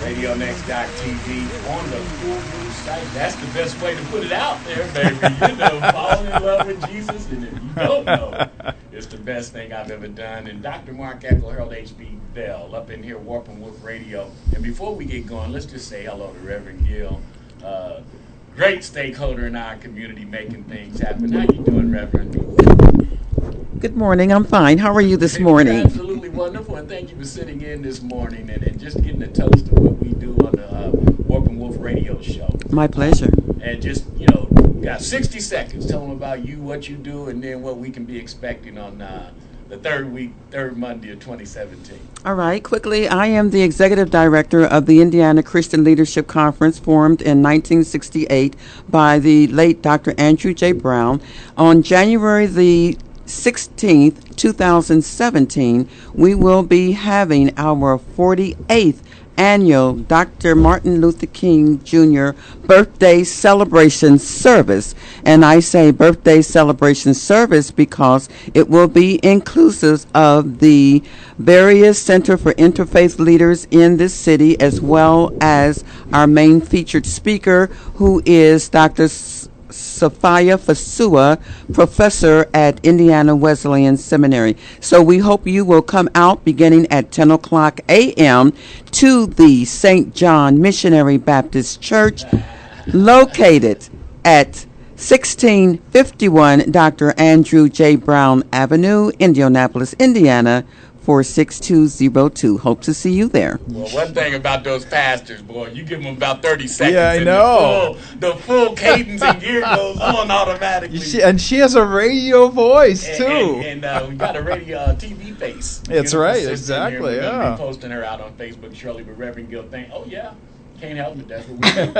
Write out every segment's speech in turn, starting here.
RadioNext.tv on the Full News site. That's the best way to put it out there, baby. You know, fall in love with Jesus, and if you don't know, it's the best thing I've ever done. And Dr. Mark Echo, Harold H.B. Bell, up in here, Warp and Woof Radio. And before we get going, let's just say hello to Reverend Gill, great stakeholder in our community, making things happen. How you doing, Reverend? Good morning. I'm fine. How are you this morning? Absolutely wonderful, and thank you for sitting in this morning and just getting a toast of what we do on the Warp and Wolf radio show. My pleasure. And just, got 60 seconds. Tell them about you, what you do, and then what we can be expecting on the third Monday of 2017. All right. Quickly, I am the executive director of the Indiana Christian Leadership Conference, formed in 1968 by the late Dr. Andrew J. Brown. On January the 16th, 2017, we will be having our 48th annual Dr. Martin Luther King Jr. birthday celebration service. And I say birthday celebration service because it will be inclusive of the various Center for Interfaith Leaders in this city, as well as our main featured speaker, who is Dr. Sophia Fasua, professor at Indiana Wesleyan Seminary. So we hope you will come out beginning at 10 o'clock a.m. to the St. John Missionary Baptist Church, located at 1651 Dr. Andrew J. Brown Avenue, Indianapolis, Indiana, 46202. Hope to see you there. Well, one thing about those pastors, boy, you give them about 30 seconds. Yeah, I know. The full cadence and gear goes on automatically. She has a radio voice, too. And we got a radio TV face. That's right, exactly, We're yeah. going to be posting her out on Facebook shortly, but Reverend Gill, can't help it. That's what we do.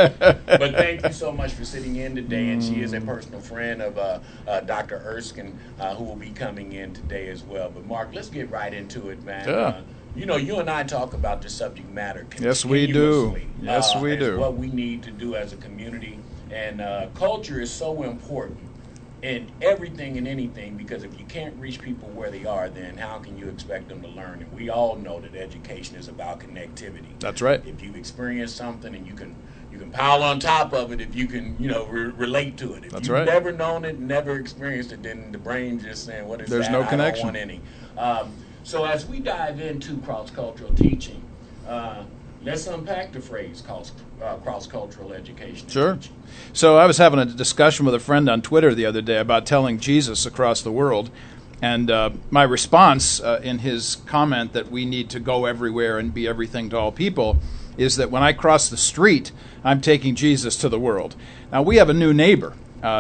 But thank you so much for sitting in today. And she is a personal friend of Dr. Erskine, who will be coming in today as well. But Mark, let's get right into it, man. Yeah. You and I talk about this subject matter continuously. Yes, we do. Yes, we do. What we need to do as a community. And culture is so important in everything and anything, because if you can't reach people where they are, then how can you expect them to learn? And we all know that education is about connectivity. That's right. If you've experienced something and you can pile on top of it, if you can relate to it. If That's you've right. never known it, never experienced it, then the brain's just saying, what is There's that? no I connection. don't want any. So as we dive into cross-cultural teaching, let's unpack the phrase cross-cultural education. Sure. So I was having a discussion with a friend on Twitter the other day about telling Jesus across the world. And my response in his comment that we need to go everywhere and be everything to all people is that when I cross the street, I'm taking Jesus to the world. Now, we have a new neighbor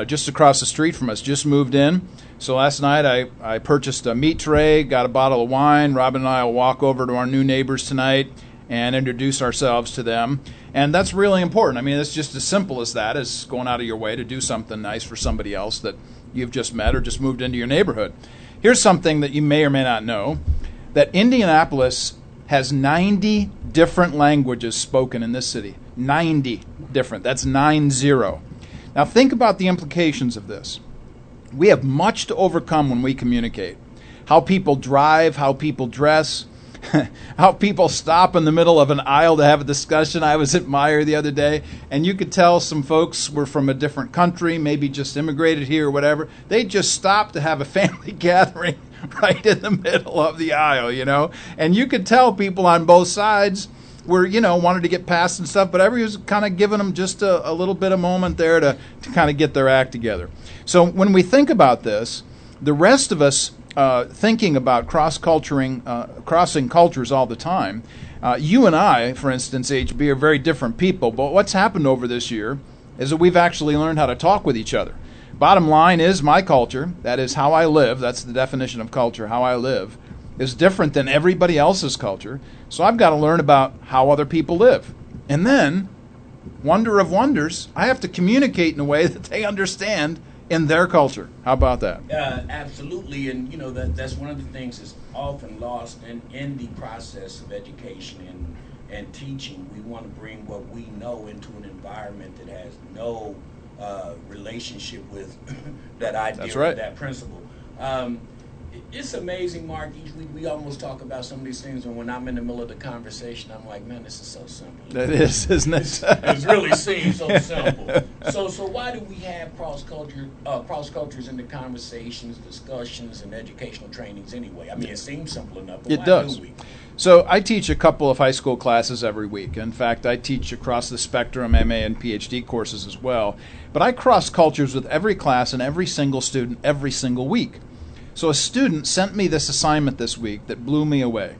just across the street from us, just moved in. So last night I purchased a meat tray, got a bottle of wine. Robin and I will walk over to our new neighbors tonight and introduce ourselves to them. And that's really important. I mean, it's just as simple as that, as going out of your way to do something nice for somebody else that you've just met or just moved into your neighborhood. Here's something that you may or may not know, that Indianapolis has 90 different languages spoken in this city. 90 different. That's 90. Now think about the implications of this. We have much to overcome when we communicate. How people drive, how people dress, how people stop in the middle of an aisle to have a discussion. I was at Meijer the other day, and you could tell some folks were from a different country, maybe just immigrated here or whatever. They just stopped to have a family gathering right in the middle of the aisle, And you could tell people on both sides were, wanted to get past and stuff, but everybody was kind of giving them just a little bit of moment there to kind of get their act together. So when we think about this, the rest of us thinking about crossing cultures all the time. You and I, for instance, HB, are very different people, but what's happened over this year is that we've actually learned how to talk with each other. Bottom line is my culture, that is how I live, that's the definition of culture, how I live, is different than everybody else's culture, so I've got to learn about how other people live. And then, wonder of wonders, I have to communicate in a way that they understand in their culture. How about that? Absolutely, and that's one of the things that's often lost in the process of education and teaching. We want to bring what we know into an environment that has no relationship with that idea, That's right. that principle. It's amazing, Mark. Each week we almost talk about some of these things, and when I'm in the middle of the conversation, I'm like, man, this is so simple. It is, isn't it? It really seems so simple. So why do we have cross cultures in the conversations, discussions, and educational trainings anyway? I mean, it seems simple enough, but It why does. do we? So I teach a couple of high school classes every week. In fact, I teach across the spectrum MA and PhD courses as well. But I cross cultures with every class and every single student every single week. So a student sent me this assignment this week that blew me away.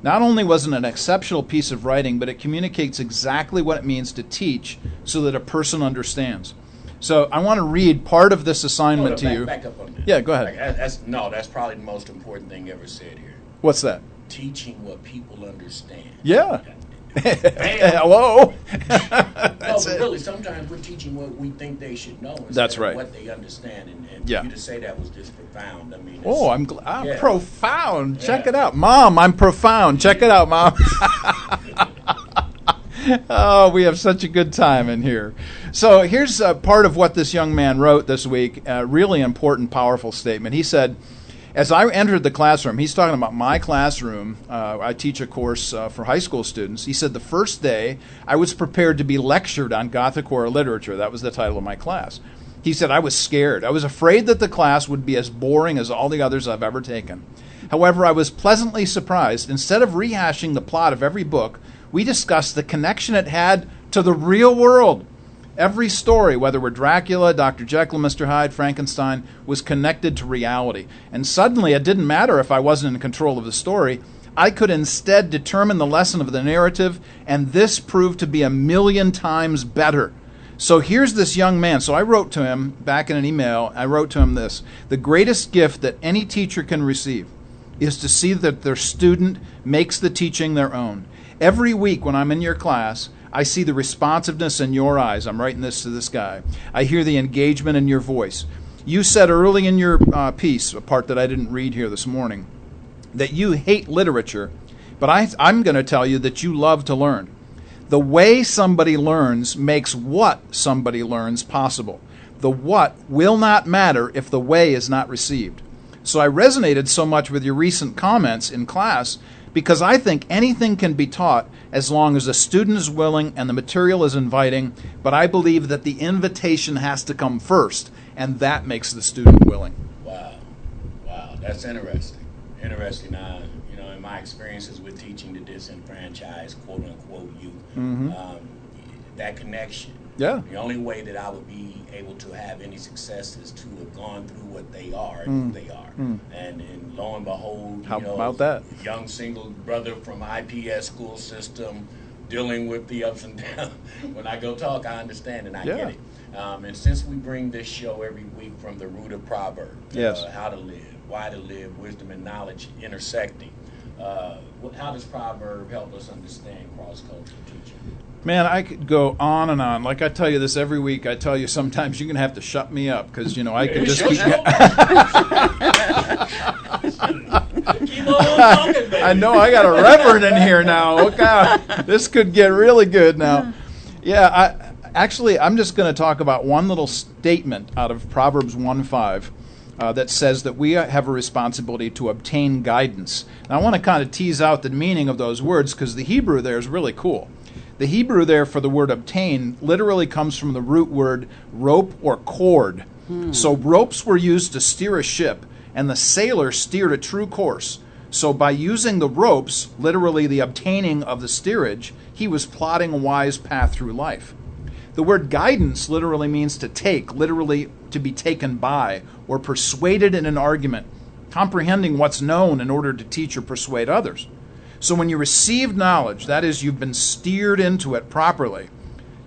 Not only was it an exceptional piece of writing, but it communicates exactly what it means to teach so that a person understands. So I want to read part of this assignment to you. Back up on that. Yeah, go ahead. That's probably the most important thing ever said here. What's that? Teaching what people understand. Yeah. Bam. Hello. But really, sometimes we're teaching what we think they should know instead That's right. of what they understand. And Yeah. for you to say that was just profound. I mean, Oh, I'm yeah. profound. Check Yeah. it out. Mom, I'm profound. Check it out, Mom. Oh, we have such a good time in here. So here's part of what this young man wrote this week, a really important, powerful statement. He said, as I entered the classroom, he's talking about my classroom. I teach a course for high school students. He said the first day I was prepared to be lectured on Gothic horror literature. That was the title of my class. He said I was scared. I was afraid that the class would be as boring as all the others I've ever taken. However, I was pleasantly surprised. Instead of rehashing the plot of every book, we discussed the connection it had to the real world. Every story, whether we're Dracula, Dr. Jekyll, Mr. Hyde, Frankenstein, was connected to reality. And suddenly it didn't matter if I wasn't in control of the story. I could instead determine the lesson of the narrative, and this proved to be 1,000,000 times better. So here's this young man. So I wrote to him back in an email, I wrote to him this: the greatest gift that any teacher can receive is to see that their student makes the teaching their own. Every week when I'm in your class, I see the responsiveness in your eyes. I'm writing this to this guy. I hear the engagement in your voice. You said early in your piece, a part that I didn't read here this morning, that you hate literature, but I'm going to tell you that you love to learn. The way somebody learns makes what somebody learns possible. The what will not matter if the way is not received. So I resonated so much with your recent comments in class because I think anything can be taught as long as the student is willing and the material is inviting, but I believe that the invitation has to come first, and that makes the student willing. Wow, that's interesting. Interesting. In my experiences with teaching the disenfranchised, quote unquote, youth, that connection. Yeah. The only way that I would be able to have any success is to have gone through what they are and who they are. And lo and behold, How about that? Young single brother from IPS school system dealing with the ups and downs. When I go talk, I understand and I get it. And since we bring this show every week from the root of Proverbs, yes. How to live, why to live, wisdom and knowledge intersecting, how does Proverb help us understand cross-cultural teaching? Man, I could go on and on. Like I tell you this every week. I tell you sometimes you're going to have to shut me up because, I could just keep... Keep on talking, baby. I know I got a reverend in here now. Look out. This could get really good now. Yeah, I'm just going to talk about one little statement out of Proverbs 1:5 that says that we have a responsibility to obtain guidance. Now, I want to kind of tease out the meaning of those words because the Hebrew there is really cool. The Hebrew there for the word obtain literally comes from the root word rope or cord. So ropes were used to steer a ship, and the sailor steered a true course. So by using the ropes, literally the obtaining of the steerage, he was plotting a wise path through life. The word guidance literally means to take, literally to be taken by, or persuaded in an argument, comprehending what's known in order to teach or persuade others. So when you receive knowledge, that is, you've been steered into it properly,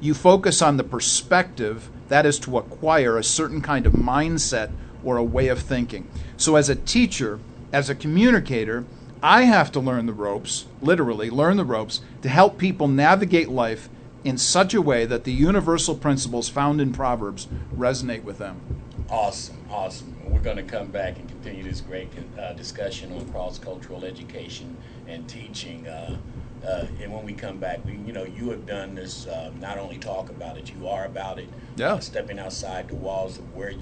you focus on the perspective, that is to acquire a certain kind of mindset or a way of thinking. So as a teacher, as a communicator, I have to learn the ropes, literally learn the ropes, to help people navigate life in such a way that the universal principles found in Proverbs resonate with them. Awesome. We're going to come back and continue this great discussion on cross-cultural education and teaching. And when we come back, you have done this, not only talk about it, you are about it. Yeah. Stepping outside the walls of where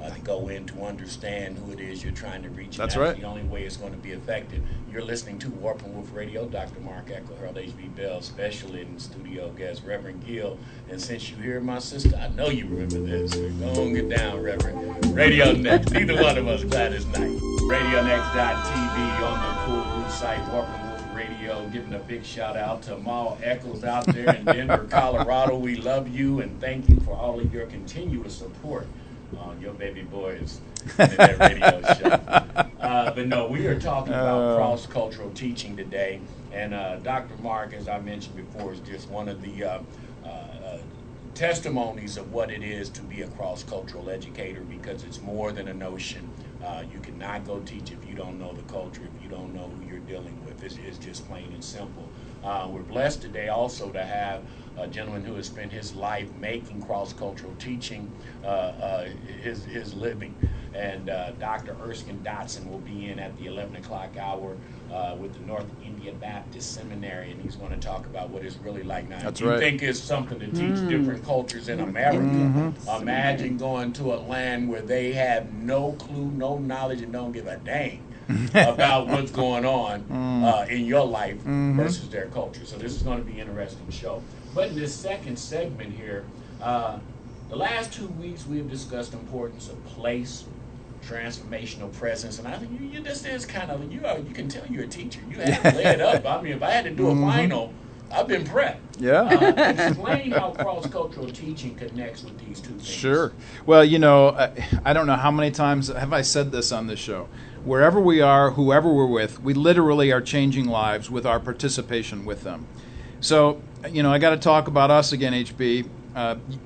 to go in to understand who it is you're trying to reach. That's and right. The only way it's going to be effective. You're listening to Warp and Woof Radio. Dr. Mark Eckle, Harold H.B. Bell, special in studio guest, Reverend Gill. And since you hear my sister, I know you remember this. Go on, get down, Reverend. Radio Next. Neither one of us glad it's night. RadioNext.tv on the Cool Roof site, Warp and Woof Radio. Giving a big shout out to Mal Eccles out there in Denver, Colorado. We love you and thank you for all of your continuous support on your baby boys in that radio show. But no, we are talking about cross-cultural teaching today. And Dr. Mark, as I mentioned before, is just one of the testimonies of what it is to be a cross-cultural educator, because it's more than a notion. You cannot go teach if you don't know the culture, if you don't know who you're dealing with. It's just plain and simple. We're blessed today also to have a gentleman who has spent his life making cross-cultural teaching his living. And Dr. Erskine Dotson will be in at the 11 o'clock hour with the North India Baptist Seminary, and he's going to talk about what it's really like now. That's you right. think it's something to teach different cultures in America. Imagine going to a land where they have no clue, no knowledge, and don't give a dang about what's going on in your life versus their culture. So this is going to be an interesting show. But in this second segment here, the last 2 weeks we have discussed the importance of place, transformational presence, and I think you this is kind of, you can tell you're a teacher. You have led up. I mean, if I had to do a final, I've been prepped. Yeah. Explain how cross-cultural teaching connects with these two things. Sure. Well, I don't know how many times have I said this on this show. Wherever we are, whoever we're with, we literally are changing lives with our participation with them. So, I got to talk about us again, HB.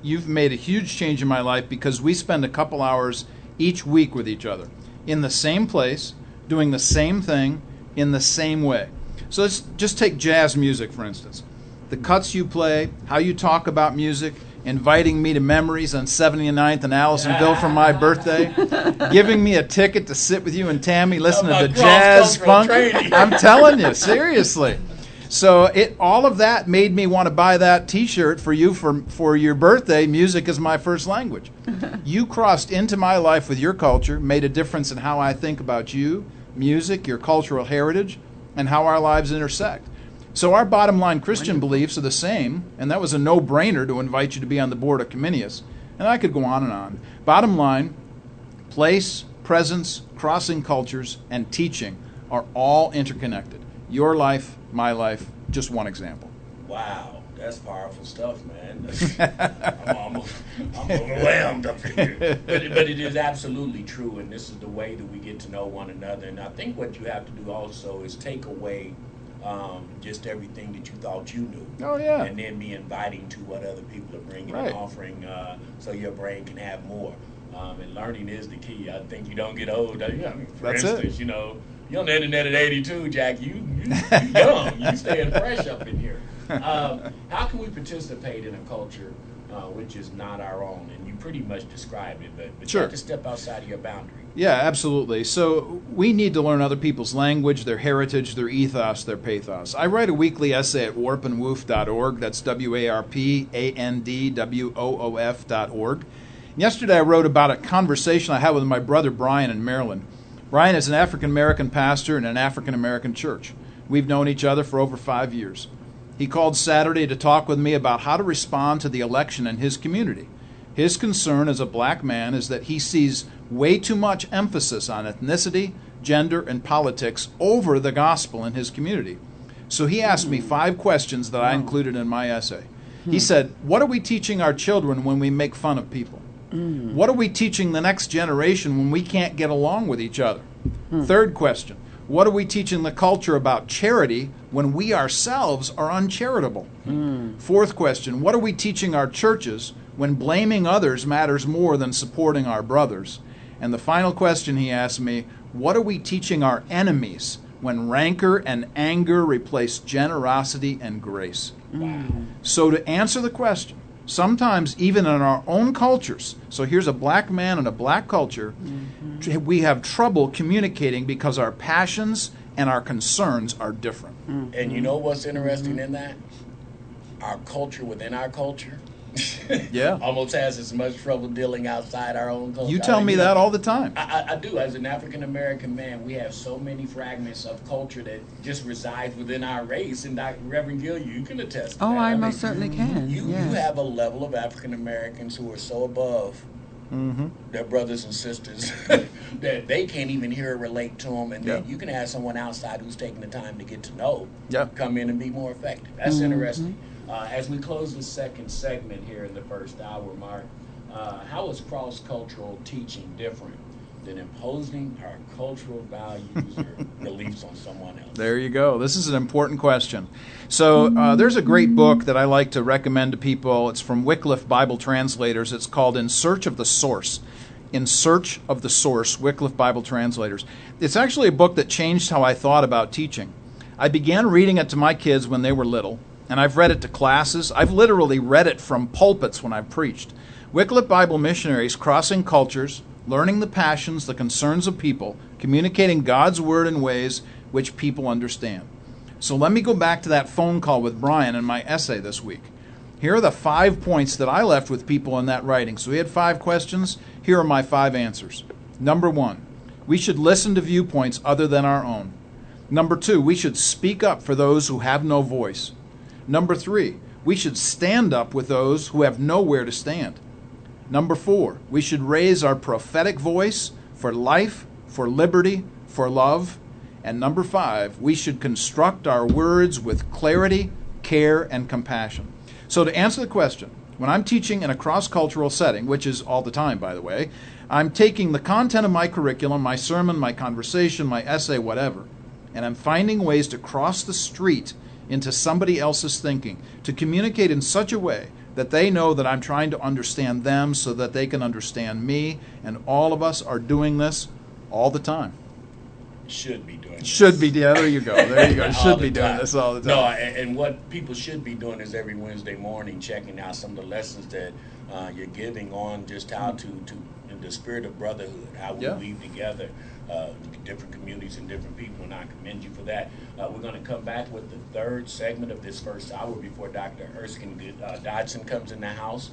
You've made a huge change in my life because we spend a couple hours each week with each other in the same place, doing the same thing in the same way. So let's just take jazz music, for instance. The cuts you play, how you talk about music, inviting me to memories on 79th and Allisonville for my birthday, giving me a ticket to sit with you and Tammy, listen to the jazz funk. I'm telling you, seriously. So all of that made me want to buy that T-shirt for you for your birthday. Music is my first language. You crossed into my life with your culture, made a difference in how I think about you, music, your cultural heritage, and how our lives intersect. So our bottom line Christian beliefs are the same, and that was a no-brainer to invite you to be on the board of Comenius. And I could go on and on. Bottom line, place, presence, crossing cultures, and teaching are all interconnected. Your life, my life, just one example. Wow, that's powerful stuff, man. I'm overwhelmed up here. But it is absolutely true, and this is the way that we get to know one another. And I think what you have to do also is take away just everything that you thought you knew. Oh, yeah. And then be inviting to what other people are bringing and offering so your brain can have more. And learning is the key. I think you don't get old. For instance, you're on the internet at 82, Jack. You young. You staying fresh up in here. How can we participate in a culture which is not our own? And you pretty much described it, but sure. You have to step outside of your boundary. Yeah, absolutely. So we need to learn other people's language, their heritage, their ethos, their pathos. I write a weekly essay at warpandwoof.org. That's warpandwoof.org. Yesterday I wrote about a conversation I had with my brother Brian in Maryland. Brian is an African-American pastor in an African-American church. We've known each other for over 5 years. He called Saturday to talk with me about how to respond to the election in his community. His concern as a black man is that he sees way too much emphasis on ethnicity, gender, and politics over the gospel in his community. So he asked me 5 questions that I included in my essay. He said, what are we teaching our children when we make fun of people? What are we teaching the next generation when we can't get along with each other? Third question, what are we teaching the culture about charity when we ourselves are uncharitable? Fourth question, what are we teaching our churches when blaming others matters more than supporting our brothers? And the final question he asked me, what are we teaching our enemies when rancor and anger replace generosity and grace? Wow. So to answer the question, sometimes even in our own cultures, so here's a black man in a black culture, we have trouble communicating because our passions and our concerns are different. And you know what's interesting in that? Our culture within our culture Yeah. Almost has as much trouble dealing outside our own culture. You tell me that all the time. I do. As an African American man, we have so many fragments of culture that just resides within our race. And Reverend Gill, you can attest to Oh, that. I most certainly can. You Yes. have a level of African Americans who are so above their brothers and sisters that they can't even hear or relate to them. And then you can have someone outside who's taking the time to get to know come in and be more effective. That's interesting. As we close the second segment here in the first hour, Mark, how is cross-cultural teaching different than imposing our cultural values or beliefs on someone else? There you go. This is an important question. So there's a great book that I like to recommend to people. It's from Wycliffe Bible Translators. It's called In Search of the Source. In Search of the Source, Wycliffe Bible Translators. It's actually a book that changed how I thought about teaching. I began reading it to my kids when they were little, and I've read it to classes. I've literally read it from pulpits when I've preached. Wycliffe Bible missionaries crossing cultures, learning the passions, the concerns of people, communicating God's word in ways which people understand. So let me go back to that phone call with Brian and my essay this week. Here are the 5 points that I left with people in that writing. So we had 5 questions. Here are my 5 answers. Number 1, we should listen to viewpoints other than our own. Number 2, we should speak up for those who have no voice. Number 3, we should stand up with those who have nowhere to stand. Number 4, we should raise our prophetic voice for life, for liberty, for love. And number 5, we should construct our words with clarity, care, and compassion. So to answer the question, when I'm teaching in a cross-cultural setting, which is all the time, by the way, I'm taking the content of my curriculum, my sermon, my conversation, my essay, whatever, and I'm finding ways to cross the street into somebody else's thinking, to communicate in such a way that they know that I'm trying to understand them so that they can understand me, and all of us are doing this all the time. Should be doing this. Should be, yeah, there you go. There you go. Should be doing this all the time. No, and what people should be doing is every Wednesday morning checking out some of the lessons that you're giving on just how to in the spirit of brotherhood, how we weave together different communities and different people, and I commend you for that. We're going to come back with the third segment of this first hour before Dr. Erskine Dodson comes in the house.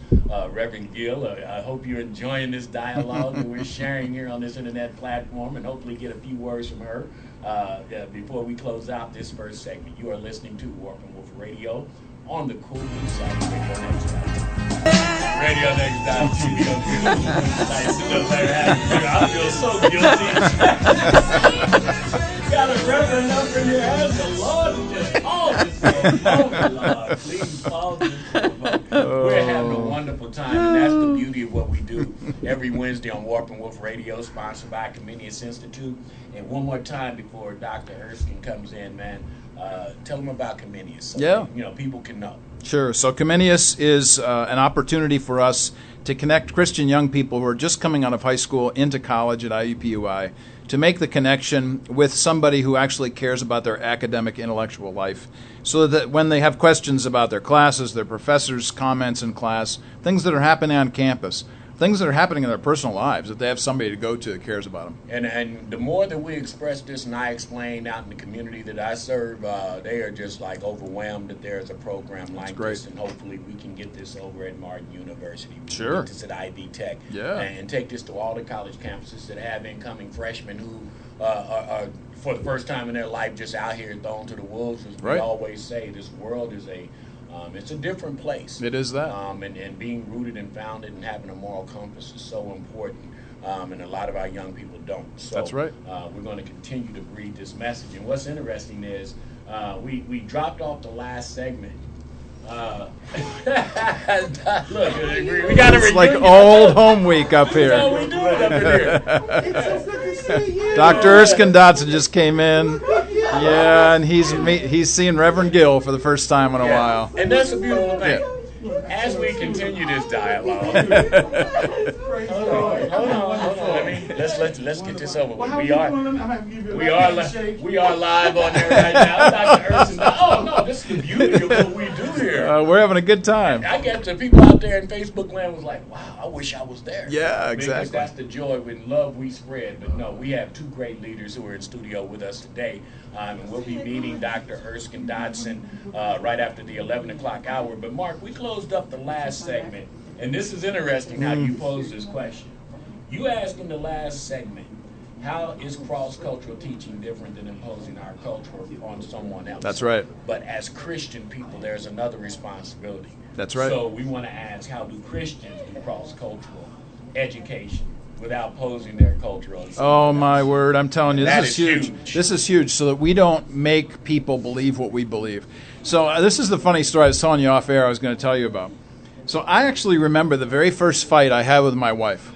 Reverend Gill, I hope you're enjoying this dialogue that we're sharing here on this internet platform, and hopefully get a few words from her before we close out this first segment. You are listening to Warp and Wolf Radio on the Cool Blue Side Radio Next. Radio Next TV. Nice to know that. I feel so guilty. Got a reverend up in here. Ask the Lord to just pause this moment, Lord. Please pause this moment. We're having a wonderful time, and that's the beauty of what we do every Wednesday on Warp and Wolf Radio, sponsored by Comenius Institute. And one more time before Dr. Erskine comes in, man, tell them about Comenius so people can know. Sure. So Comenius is an opportunity for us to connect Christian young people who are just coming out of high school into college at IUPUI, to make the connection with somebody who actually cares about their academic intellectual life, so that when they have questions about their classes, their professors' comments in class, things that are happening on campus, things that are happening in their personal lives, that they have somebody to go to that cares about them. And the more that we express this, and I explain out in the community that I serve, they are just like overwhelmed that there's a program like this, and hopefully we can get this over at Martin University. We can get this at Ivy Tech, and take this to all the college campuses that have incoming freshmen who are for the first time in their life just out here thrown to the wolves. As we always say, this world is it's a different place. It is that. And being rooted and founded and having a moral compass is so important. And a lot of our young people don't. So that's right. We're going to continue to breed this message. And what's interesting is we dropped off the last segment. Look, we got to. It's like old home week up here. That's all we do up in here. Dr. Erskine Dodson just came in. Yeah, and he's seeing Reverend Gill for the first time in a while. And that's a beautiful thing. As we continue this dialogue, hold on. Let's get this over with. We are live on there right now. Dr. Erskine. Oh no. Oh, this is the beauty of what we do here. We're having a good time. I get the people out there in Facebook land was like, wow, I wish I was there. Yeah, Because exactly. that's the joy when love we spread. But no, we have two great leaders who are in studio with us today. And we'll be meeting Dr. Erskine Dodson right after the 11 o'clock hour. But Mark, we closed up the last segment. And this is interesting how you posed this question. You asked in the last segment, how is cross-cultural teaching different than imposing our culture on someone else? That's right. But as Christian people, there's another responsibility. That's right. So we want to ask, how do Christians do cross-cultural education without posing their culture on someone Oh else? my word! I'm telling you, That this is is huge. huge. This is huge, so that we don't make people believe what we believe. So this is the funny story I was telling you off air. I was going to tell you about. So I actually remember the very first fight I had with my wife.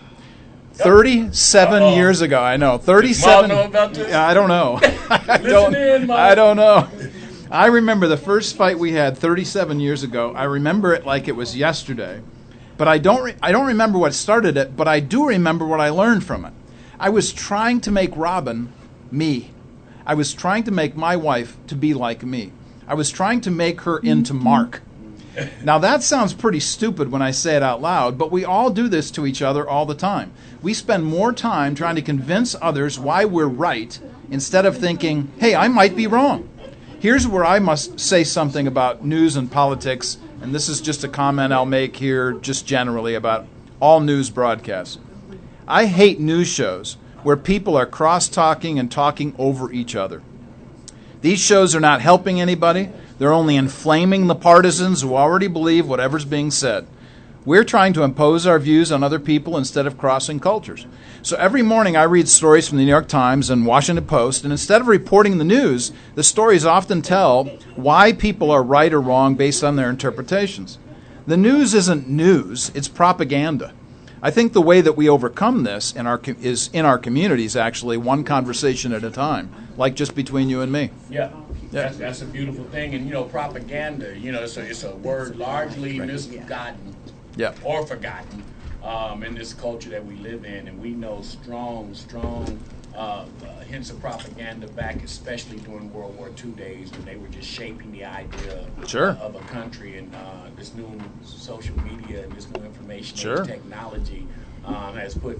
37 years ago. I know. 37. Does Mom know about this? I don't know. in, Mom. I don't know. I remember the first fight we had 37 years ago. I remember it like it was yesterday. But I don't remember what started it, but I do remember what I learned from it. I was trying to make Robin me. I was trying to make my wife to be like me. I was trying to make her into Mark. Now that sounds pretty stupid when I say it out loud, but we all do this to each other all the time. We spend more time trying to convince others why we're right instead of thinking, hey, I might be wrong. Here's where I must say something about news and politics, and this is just a comment I'll make here just generally about all news broadcasts. I hate news shows where people are cross-talking and talking over each other. These shows are not helping anybody. They're only inflaming the partisans who already believe whatever's being said. We're trying to impose our views on other people instead of crossing cultures. So every morning I read stories from the New York Times and Washington Post, and instead of reporting the news, the stories often tell why people are right or wrong based on their interpretations. The news isn't news, it's propaganda. I think the way that we overcome this is in our communities, actually, one conversation at a time, like just between you and me. Yeah. That's a beautiful thing. And, propaganda, it's a word largely misforgotten or forgotten in this culture that we live in. And we know strong hints of propaganda back, especially during World War II days when they were just shaping the idea of a country. And this new social media and this new information and technology has put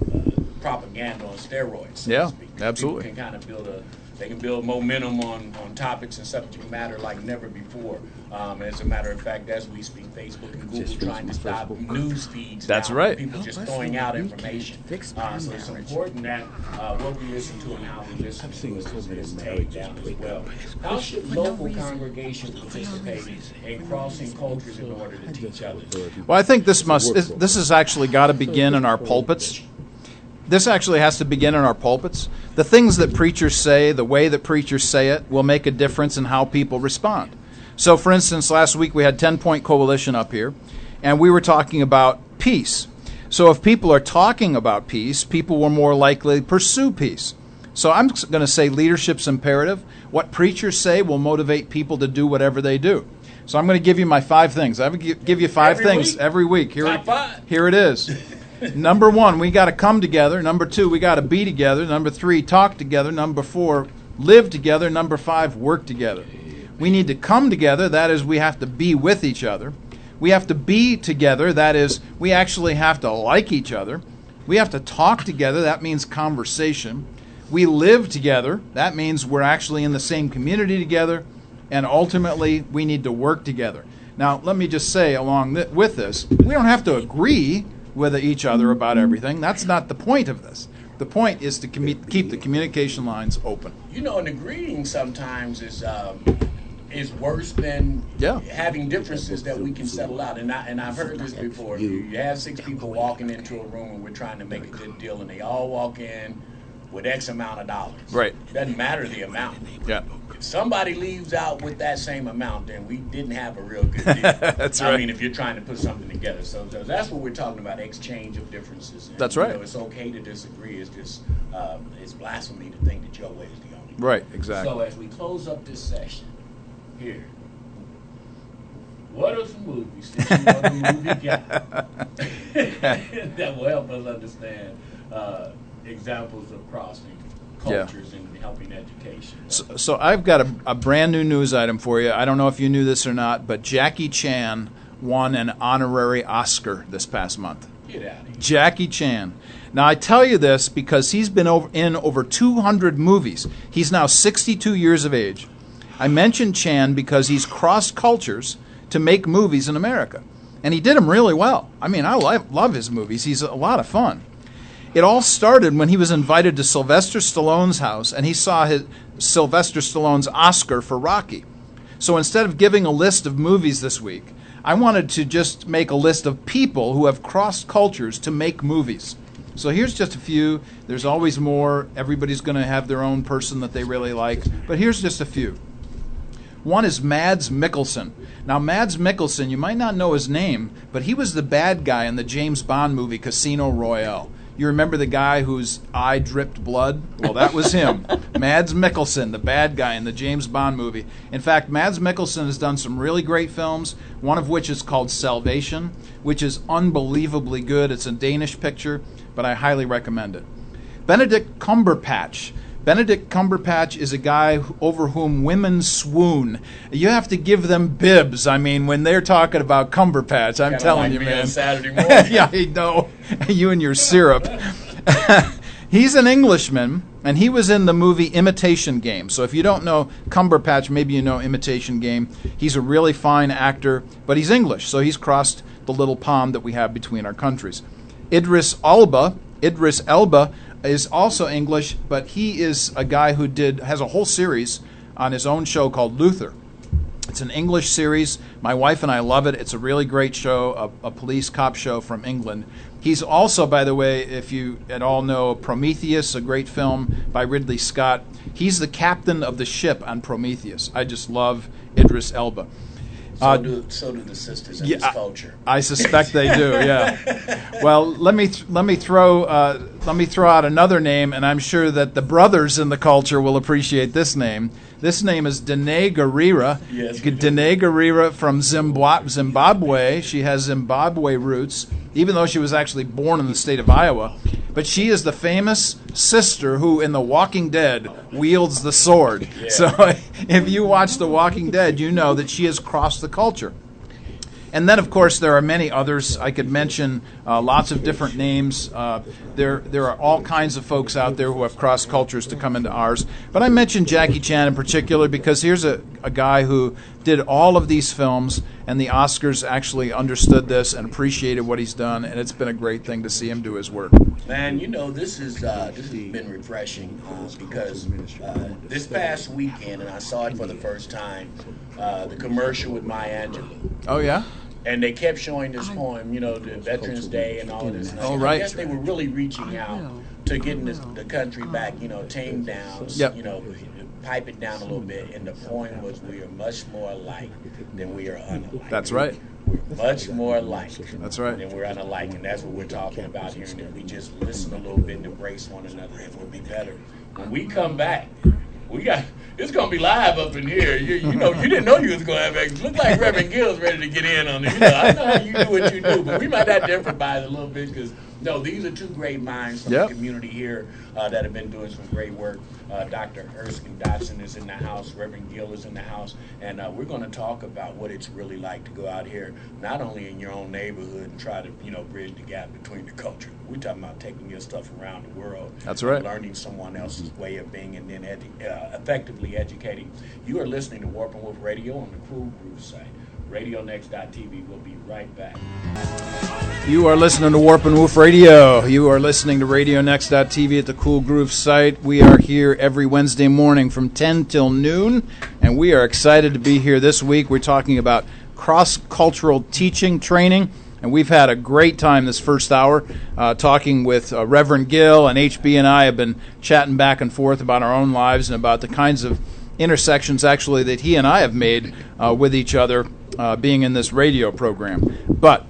propaganda on steroids, so to speak. Absolutely. People can kind of they can build momentum on topics and subject matter like never before. As a matter of fact, as we speak, Facebook and Google trying to stop news feeds. That's now. right. People just throwing out information. So it's important that what we listen to and how we listen to is taken down as well. How should local congregations participate in crossing cultures in order to teach others? Well, I think this has actually got to begin in our pulpits. This actually has to begin in our pulpits. The things that preachers say, the way that preachers say it, will make a difference in how people respond. So, for instance, last week we had 10-Point Coalition up here, and we were talking about peace. So if people are talking about peace, people will more likely pursue peace. So I'm going to say leadership's imperative. What preachers say will motivate people to do whatever they do. So I'm going to give you my 5 things. I give you 5 things every week. Here it is. Number 1, we got to come together. Number 2, we got to be together. Number 3, talk together. Number 4, live together. Number 5, work together. We need to come together. That is, we have to be with each other. We have to be together. That is, we actually have to like each other. We have to talk together. That means conversation. We live together. That means we're actually in the same community together. And ultimately, we need to work together. Now, let me just say along with this, we don't have to agree with each other about everything. That's not the point of this. The point is to keep the communication lines open. And agreeing sometimes is worse than having differences that we can settle out. And I've heard this before. You have 6 people walking into a room and we're trying to make a good deal, and they all walk in with X amount of dollars. Right. Doesn't matter the amount. Yeah. If somebody leaves out with that same amount, then we didn't have a real good deal. That's right. I mean, if you're trying to put something together. So that's what we're talking about, exchange of differences. And, that's right. It's okay to disagree. It's just it's blasphemy to think that your way is the only way. Right, exactly. So as we close up this session here, what are some movies that you want the movie guy that will help us understand examples of crossing cultures and helping education. So I've got a brand new news item for you. I don't know if you knew this or not, but Jackie Chan won an honorary Oscar this past month. Get out of here. Jackie Chan. Now, I tell you this because he's been in over 200 movies. He's now 62 years of age. I mentioned Chan because he's crossed cultures to make movies in America. And he did them really well. I mean, I love his movies. He's a lot of fun. It all started when he was invited to Sylvester Stallone's house, and he saw Sylvester Stallone's Oscar for Rocky. So instead of giving a list of movies this week, I wanted to just make a list of people who have crossed cultures to make movies. So here's just a few. There's always more. Everybody's going to have their own person that they really like. But here's just a few. One is Mads Mikkelsen. Now, Mads Mikkelsen, you might not know his name, but he was the bad guy in the James Bond movie Casino Royale. You remember the guy whose eye dripped blood? Well, that was him. Mads Mikkelsen, the bad guy in the James Bond movie. In fact, Mads Mikkelsen has done some really great films, one of which is called Salvation, which is unbelievably good. It's a Danish picture, but I highly recommend it. Benedict Cumberbatch. Benedict Cumberbatch is a guy over whom women swoon. You have to give them bibs. I mean, when they're talking about Cumberbatch, I'm telling you, man. On Saturday morning. Yeah, I know. You and your syrup. He's an Englishman, and he was in the movie Imitation Game. So if you don't know Cumberbatch, maybe you know Imitation Game. He's a really fine actor, but he's English, so he's crossed the little pond that we have between our countries. Idris Elba is also English, but he is a guy who has a whole series on his own show called Luther. It's an English series. My wife and I love it. It's a really great show, a police cop show from England. He's also, by the way, if you at all know Prometheus, a great film by Ridley Scott, he's the captain of the ship on Prometheus. I just love Idris Elba. So do the sisters in this culture. I suspect they do. Yeah. Well, let me throw out another name, and I'm sure that the brothers in the culture will appreciate this name. This name is Dene Garira. Yes. Dene Garira from Zimbabwe. She has Zimbabwe roots, even though she was actually born in the state of Iowa. But she is the famous sister who, in The Walking Dead, wields the sword. Yeah. So if you watch The Walking Dead, you know that she has crossed the culture. And then, of course, there are many others. I could mention lots of different names. There are all kinds of folks out there who have crossed cultures to come into ours. But I mentioned Jackie Chan in particular because here's a guy who did all of these films, and the Oscars actually understood this and appreciated what he's done, and it's been a great thing to see him do his work. Man, you know, this has been refreshing because this past weekend, and I saw it for the first time, the commercial with Maya Angelou. Oh, yeah? And they kept showing this poem, you know, the Veterans Day and all of this. Oh, right. I guess they were really reaching out to getting the country back, you know, tamed down, Yep. you know, pipe it down a little bit. And the poem was, we are much more alike than we are unalike. That's right. We're much more alike That's right. than we're unalike. And that's what we're talking about here. And if we just listen a little bit and embrace one another, it will be better. When we come back, it's going to be live up in here. You know, you didn't know you was going to have it. Look like Reverend Gill's ready to get in on it. You know, I know how you do what you do, but we might not differ by it a little bit because, no, these are two great minds from the community here that have been doing some great work. Dr. Erskine Dotson is in the house. Reverend Gill is in the house. And we're going to talk about what it's really like to go out here, not only in your own neighborhood and try to, you know, bridge the gap between the culture. We're talking about taking your stuff around the world. That's right. Learning someone else's way of being and then effectively educating. You are listening to Warp and Woof Radio on the Cool Groove site. RadioNext.tv. We'll be right back. You are listening to Warp and Woof Radio. You are listening to RadioNext.tv at the Cool Groove site. We are here every Wednesday morning from 10 till noon, and we are excited to be here this week. We're talking about cross-cultural teaching training, and we've had a great time this first hour talking with Reverend Gill, and HB and I have been chatting back and forth about our own lives and about the kinds of intersections actually that he and I have made with each other being in this radio program. But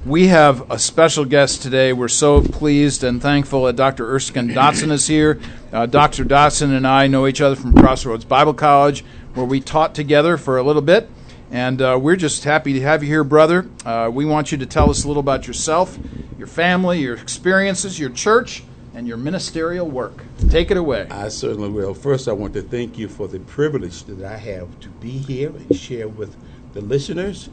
we have a special guest today. We're so pleased and thankful that Dr. Erskine Dotson is here. Dr. Dotson and I know each other from Crossroads Bible College, where we taught together for a little bit. And we're just happy to have you here, brother. We want you to tell us a little about yourself, your family, your experiences, your church, and your ministerial work. Take it away. I certainly will. First, I want to thank you for the privilege that I have to be here and share with the listeners.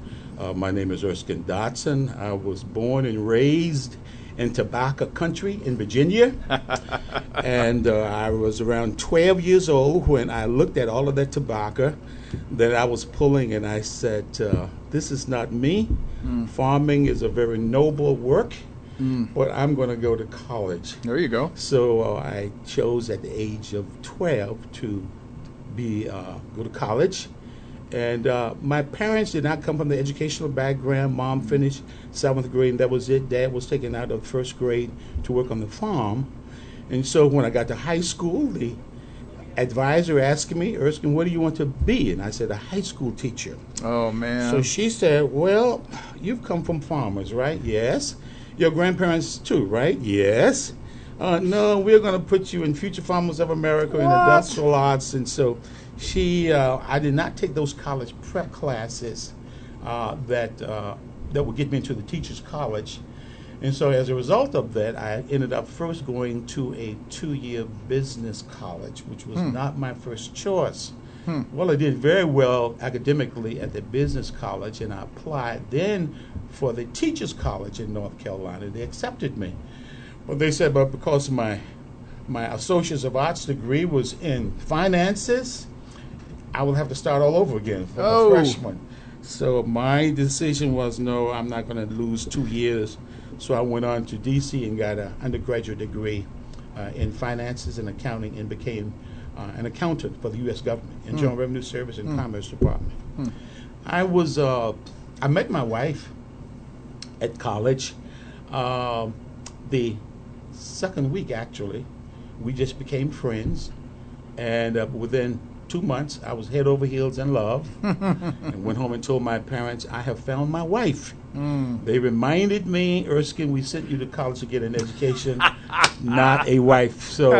My name is Erskine Dotson. I was born and raised in tobacco country in Virginia. And I was around 12 years old when I looked at all of that tobacco that I was pulling, and I said, this is not me. Farming is a very noble work, but I'm going to go to college. There you go. So I chose at the age of 12 to go to college. And my parents did not come from the educational background. Mom finished 7th grade, and that was it. Dad was taken out of 1st grade to work on the farm. And so when I got to high school, the advisor asked me, Erskine, what do you want to be? And I said, a high school teacher. Oh, man. So she said, well, you've come from farmers, right? Yes. Your grandparents too, right? Yes. No, we're going to put you in Future Farmers of America in industrial arts. And so I did not take those college prep classes that would get me into the teacher's college. And so as a result of that, I ended up first going to a 2-year business college, which was not my first choice. Well, I did very well academically at the business college, and I applied then for the teacher's college in North Carolina. They accepted me. But they said, but because my Associates of Arts degree was in finances, I will have to start all over again for a freshman. So my decision was, no, I'm not going to lose 2 years. So I went on to D.C. and got an undergraduate degree in finances and accounting, and became an accountant for the U.S. government, Internal Revenue Service and Commerce Department. I met my wife at college. The second week, actually, we just became friends, and within 2 months, I was head over heels in love, and went home and told my parents, I have found my wife. They reminded me, Erskine, we sent you to college to get an education, not a wife. So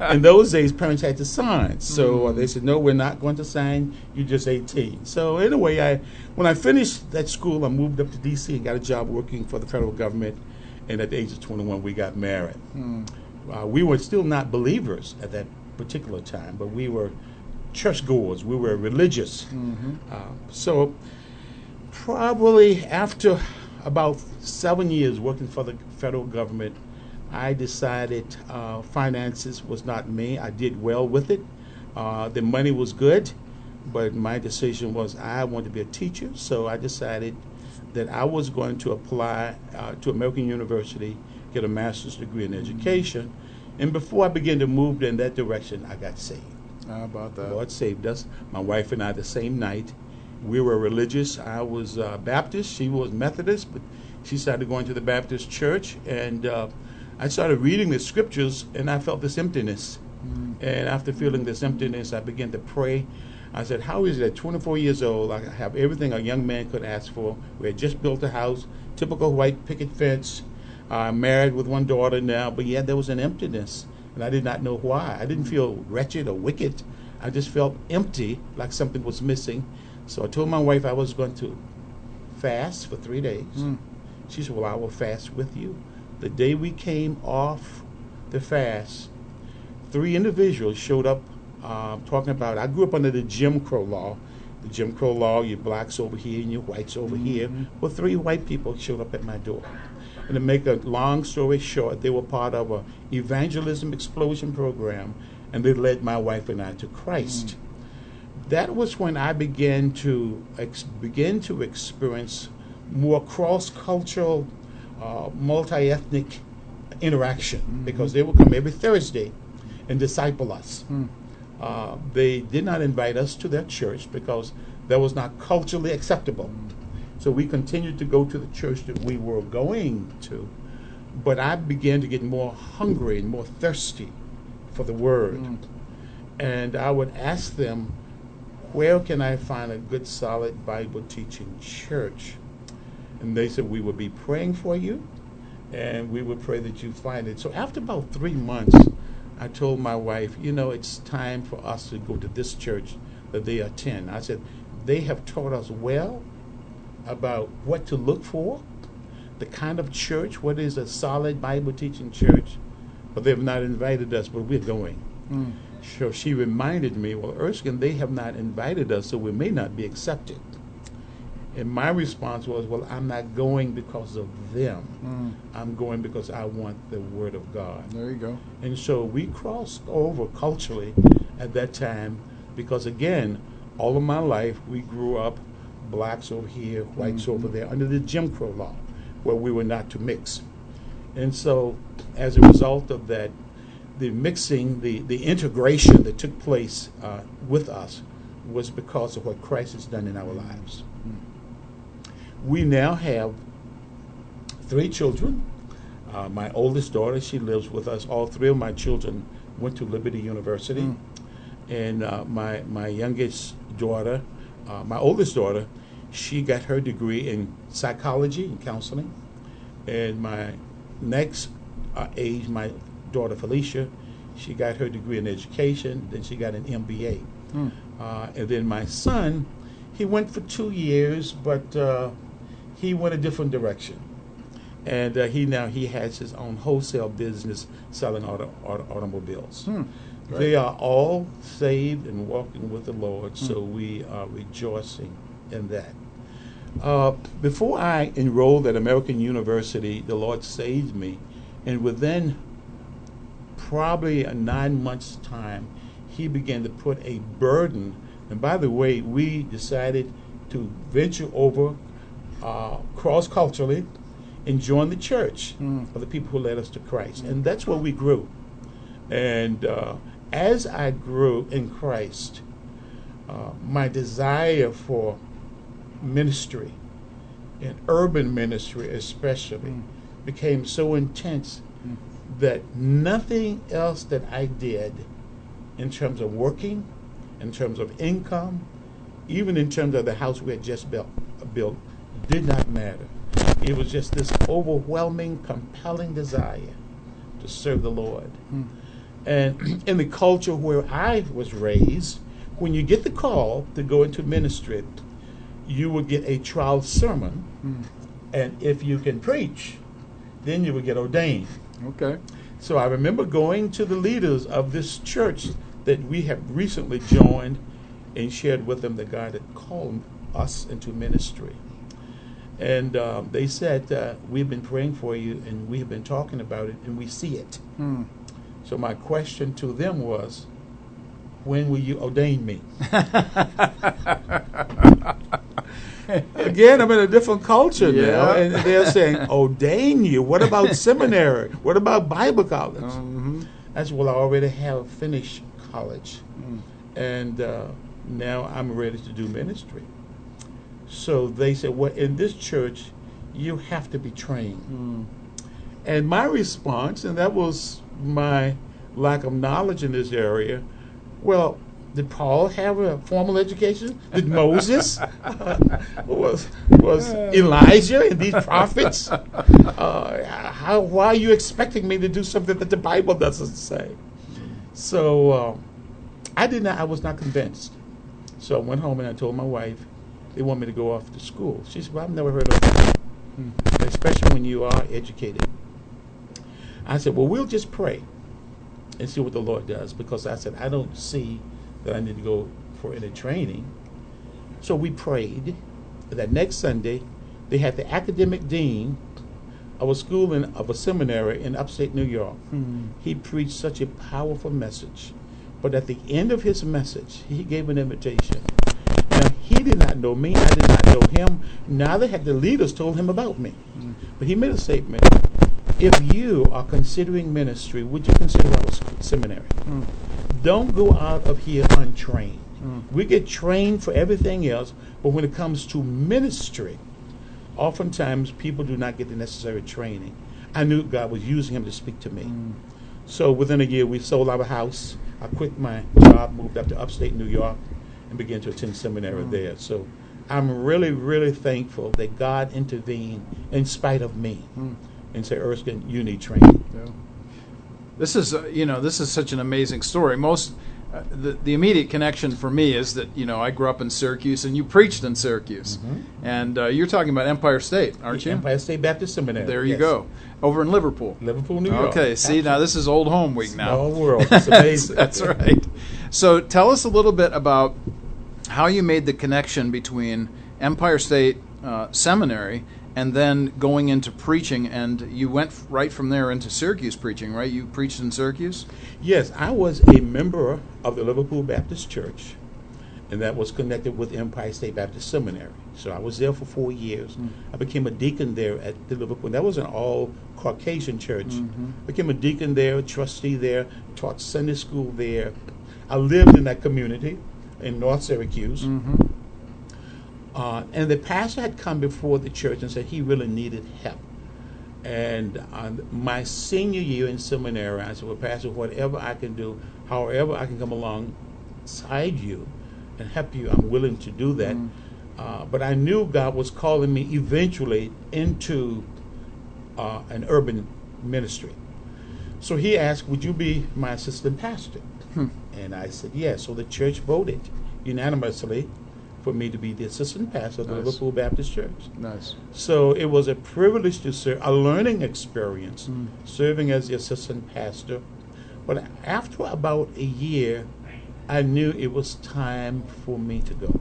in those days, parents had to sign. So they said, no, we're not going to sign. You're just 18. So anyway, when I finished that school, I moved up to D.C. and got a job working for the federal government. And at the age of 21, we got married. We were still not believers at that particular time, but we were churchgoers. We were religious. So probably after about 7 years working for the federal government, I decided finances was not me. I did well with it. The money was good, but my decision was I wanted to be a teacher. So I decided that I was going to apply to American University, get a master's degree in education. And before I began to move in that direction, I got saved. How about that? The Lord saved us. My wife and I, the same night. We were religious. I was Baptist. She was Methodist, but she started going to the Baptist church. And I started reading the scriptures, and I felt this emptiness. And after feeling this emptiness, I began to pray. I said, how is it at 24 years old, I have everything a young man could ask for? We had just built a house, typical white picket fence, married with one daughter now, but yet there was an emptiness, and I did not know why. I didn't feel wretched or wicked. I just felt empty, like something was missing. So I told my wife I was going to fast for 3 days. She said, well, I will fast with you. The day we came off the fast, 3 individuals showed up talking about, I grew up under the Jim Crow law. The Jim Crow law, your blacks over here and your whites over here. Well, 3 white people showed up at my door. And to make a long story short, they were part of an evangelism explosion program, and they led my wife and I to Christ. That was when I began to experience more cross-cultural, multi-ethnic interaction, because they would come every Thursday and disciple us. They did not invite us to their church because that was not culturally acceptable. So we continued to go to the church that we were going to, but I began to get more hungry and more thirsty for the Word. And I would ask them, where can I find a good, solid Bible teaching church? And they said, we would be praying for you, and we would pray that you find it. So after about 3 months, I told my wife, it's time for us to go to this church that they attend. I said, they have taught us well about what to look for, the kind of church, what is a solid Bible teaching church. but they have not invited us, but we're going. So she reminded me, well, Erskine, they have not invited us, so we may not be accepted. And my response was, well, I'm not going because of them. I'm going because I want the Word of God. There you go. And so we crossed over culturally at that time because, again, all of my life we grew up blacks over here, whites over there, under the Jim Crow law, where we were not to mix. And so as a result of that, the mixing, the integration that took place with us was because of what Christ has done in our lives. We now have 3 children. My oldest daughter, she lives with us. All 3 of my children went to Liberty University. And my youngest daughter, my oldest daughter, she got her degree in psychology and counseling. And my next age, my daughter Felicia, she got her degree in education. Then she got an MBA. And then my son, he went for 2 years, but he went a different direction. And he has his own wholesale business selling automobiles. They are all saved and walking with the Lord, so we are rejoicing in that. Before I enrolled at American University, the Lord saved me, and within probably 9 months' time, He began to put a burden. And by the way, we decided to venture over cross-culturally and join the church of the people who led us to Christ. And that's where we grew. And as I grew in Christ, my desire for ministry, and urban ministry especially, became so intense that nothing else that I did in terms of working, in terms of income, even in terms of the house we had just built, did not matter. It was just this overwhelming, compelling desire to serve the Lord. And in the culture where I was raised, when you get the call to go into ministry, you would get a trial sermon, and if you can preach, then you would get ordained. Okay. So I remember going to the leaders of this church that we have recently joined and shared with them that God had called us into ministry. And they said, we've been praying for you, and we have been talking about it, and we see it. So my question to them was, when will you ordain me? Again, I'm in a different culture now, and they're saying, ordain you? What about seminary? What about Bible college? I said, well, I already have finished college, and now I'm ready to do ministry. So they said, well, in this church, you have to be trained. And my response, and that was my lack of knowledge in this area, well, did Paul have a formal education? Did Moses? was Elijah and these prophets? Why are you expecting me to do something that the Bible doesn't say? So I was not convinced. So I went home and I told my wife, they want me to go off to school. She said, well, I've never heard of that, especially when you are educated. I said, well, we'll just pray and see what the Lord does, because I said, I don't see that I need to go for any training. So we prayed. That next Sunday, they had the academic dean of a school of a seminary in upstate New York. He preached such a powerful message. But at the end of his message, he gave an invitation. Now, he did not know me. I did not know him. Neither had the leaders told him about me. But he made a statement. If you are considering ministry, would you consider our seminary? Don't go out of here untrained. We get trained for everything else, but when it comes to ministry, oftentimes people do not get the necessary training. I knew God was using him to speak to me. So within a year, we sold our house. I quit my job, moved up to upstate New York, and began to attend seminary there. So I'm really, really thankful that God intervened in spite of me and said, Erskine, you need training. This is, this is such an amazing story. Most the immediate connection for me is that, I grew up in Syracuse, and you preached in Syracuse. And you're talking about Empire State, aren't you? Empire State Baptist Seminary. There you go. Over in Liverpool. Liverpool, New York. Okay, see, now this is old home week now. Small world. It's amazing. That's right. So tell us a little bit about how you made the connection between Empire State Seminary and then going into preaching, and you went right from there into Syracuse preaching, right? You preached in Syracuse? Yes, I was a member of the Liverpool Baptist Church, and that was connected with Empire State Baptist Seminary. So I was there for 4 years. I became a deacon there at the Liverpool. That was an all-Caucasian church. Became a deacon there, a trustee there, taught Sunday school there. I lived in that community in North Syracuse. And the pastor had come before the church and said he really needed help. And my senior year in seminary, I said, well, Pastor, whatever I can do, however I can come alongside you and help you, I'm willing to do that. But I knew God was calling me eventually into an urban ministry. So he asked, would you be my assistant pastor? And I said, yes. So the church voted unanimously for me to be the assistant pastor of the Liverpool Baptist Church. Nice. So it was a privilege to serve, a learning experience, serving as the assistant pastor. But after about a year, I knew it was time for me to go.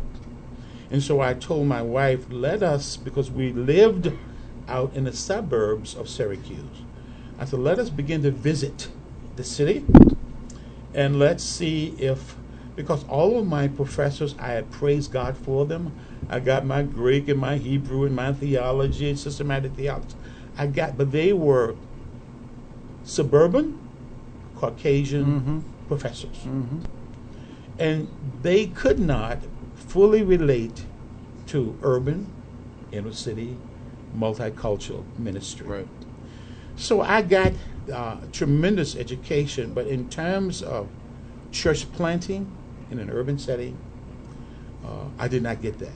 And so I told my wife, let us, because we lived out in the suburbs of Syracuse, I said, let us begin to visit the city, and let's see if, because all of my professors, I had praised God for them. I got my Greek and my Hebrew and my theology and systematic theology. But they were suburban, Caucasian professors. And they could not fully relate to urban, inner city, multicultural ministry. Right. So I got tremendous education, but in terms of church planting in an urban setting, I did not get that.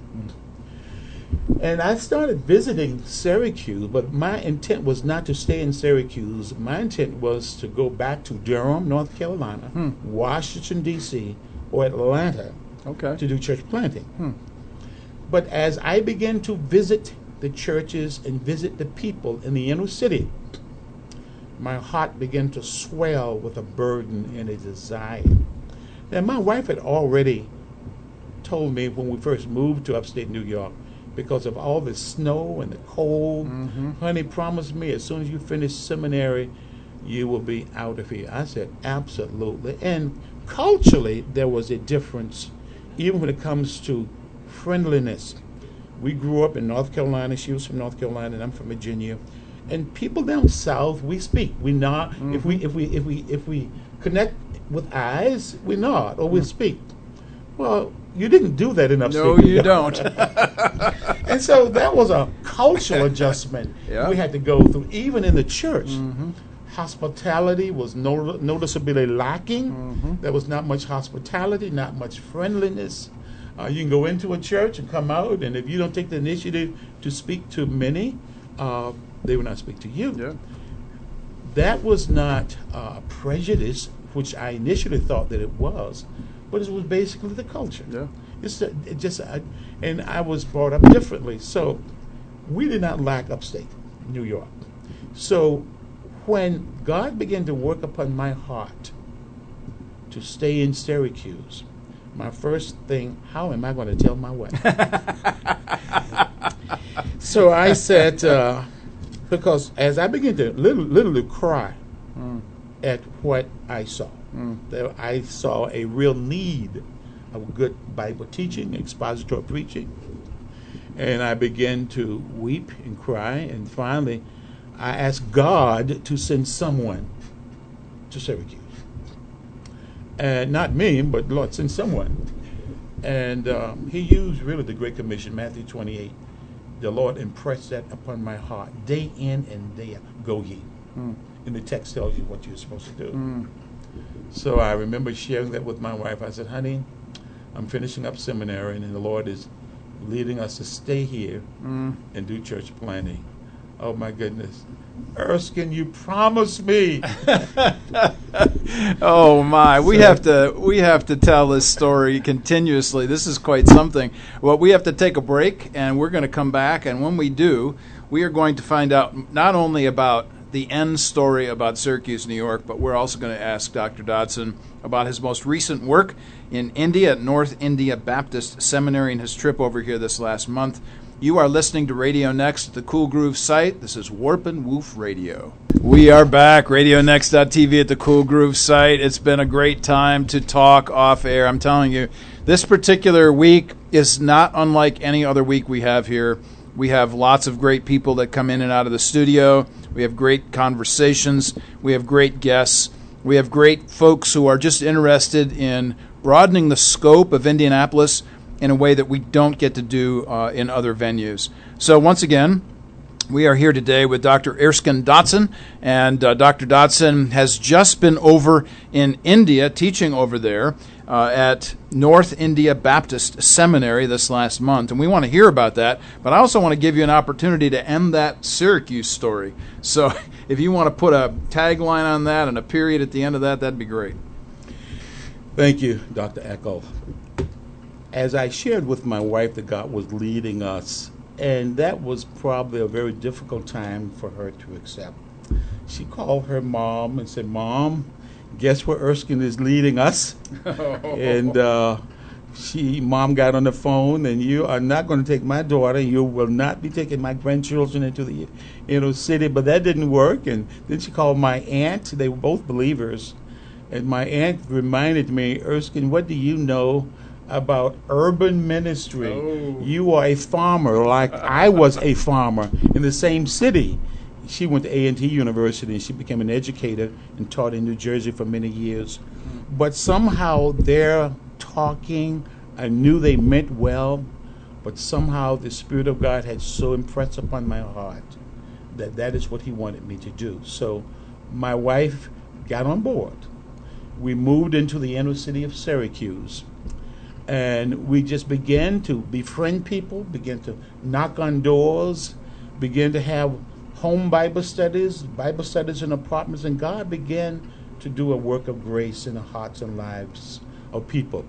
And I started visiting Syracuse, but my intent was not to stay in Syracuse. My intent was to go back to Durham, North Carolina, Washington, D.C., or Atlanta to do church planting. But as I began to visit the churches and visit the people in the inner city, my heart began to swell with a burden and a desire. Now, my wife had already told me when we first moved to upstate New York, because of all the snow and the cold, honey, promise me as soon as you finish seminary, you will be out of here. I said, absolutely. And culturally, there was a difference, even when it comes to friendliness. We grew up in North Carolina. She was from North Carolina, and I'm from Virginia. And people down south, we speak. We nod. If we connect with eyes, we nod or we speak. Well, you didn't do that in upstate. No, you don't. And so that was a cultural adjustment we had to go through, even in the church. Hospitality was noticeably lacking. There was not much hospitality, not much friendliness. You can go into a church and come out, and if you don't take the initiative to speak to many, they will not speak to you. Yeah. That was not prejudice, which I initially thought that it was, but it was basically the culture. Yeah. And I was brought up differently. So we did not lack upstate New York. So when God began to work upon my heart to stay in Syracuse, my first thing, how am I going to tell my wife? So I said, because as I began to literally cry at what I saw, I saw a real need of good Bible teaching, expository preaching, and I began to weep and cry, and finally I asked God to send someone to Syracuse. And not me, but Lord, send someone. And he used really the Great Commission, Matthew 28. The Lord impressed that upon my heart, day in and day out. Go ye. And the text tells you what you're supposed to do. So I remember sharing that with my wife. I said, honey, I'm finishing up seminary, and the Lord is leading us to stay here and do church planting. Oh my goodness. Erskine, you promised me. Oh my, we have to tell this story continuously. This is quite something. Well, we have to take a break, and we're going to come back, and when we do, we are going to find out not only about the end story about Syracuse, New York, but we're also going to ask Dr. Dodson about his most recent work in India at North India Baptist Seminary and his trip over here this last month. You are listening to Radio Next at the Cool Groove site. This is Warp and Woof Radio. We are back, RadioNext.tv at the Cool Groove site. It's been a great time to talk off air. I'm telling you, this particular week is not unlike any other week we have here. We have lots of great people that come in and out of the studio. We have great conversations. We have great guests. We have great folks who are just interested in broadening the scope of Indianapolis in a way that we don't get to do in other venues. So once again, we are here today with Dr. Erskine Dodson, and Dr. Dodson has just been over in India, teaching over there at North India Baptist Seminary this last month, and we want to hear about that, but I also want to give you an opportunity to end that Syracuse story. So if you want to put a tagline on that and a period at the end of that, that'd be great. Thank you, Dr. Echo. As I shared with my wife that God was leading us, and that was probably a very difficult time for her to accept. She called her mom and said, "Mom, guess where Erskine is leading us?" And Mom got on the phone, and you are not going to take my daughter, you will not be taking my grandchildren into the city. But that didn't work. And then she called my aunt. They were both believers. And my aunt reminded me, "Erskine, what do you know about urban ministry? Oh. You are a farmer like I was a farmer in the same city." She went to A&T University, and she became an educator and taught in New Jersey for many years. But somehow their talking, I knew they meant well, but somehow the Spirit of God had so impressed upon my heart that that is what He wanted me to do. So my wife got on board. We moved into the inner city of Syracuse. And we just began to befriend people, began to knock on doors, began to have home Bible studies in apartments, and God began to do a work of grace in the hearts and lives of people.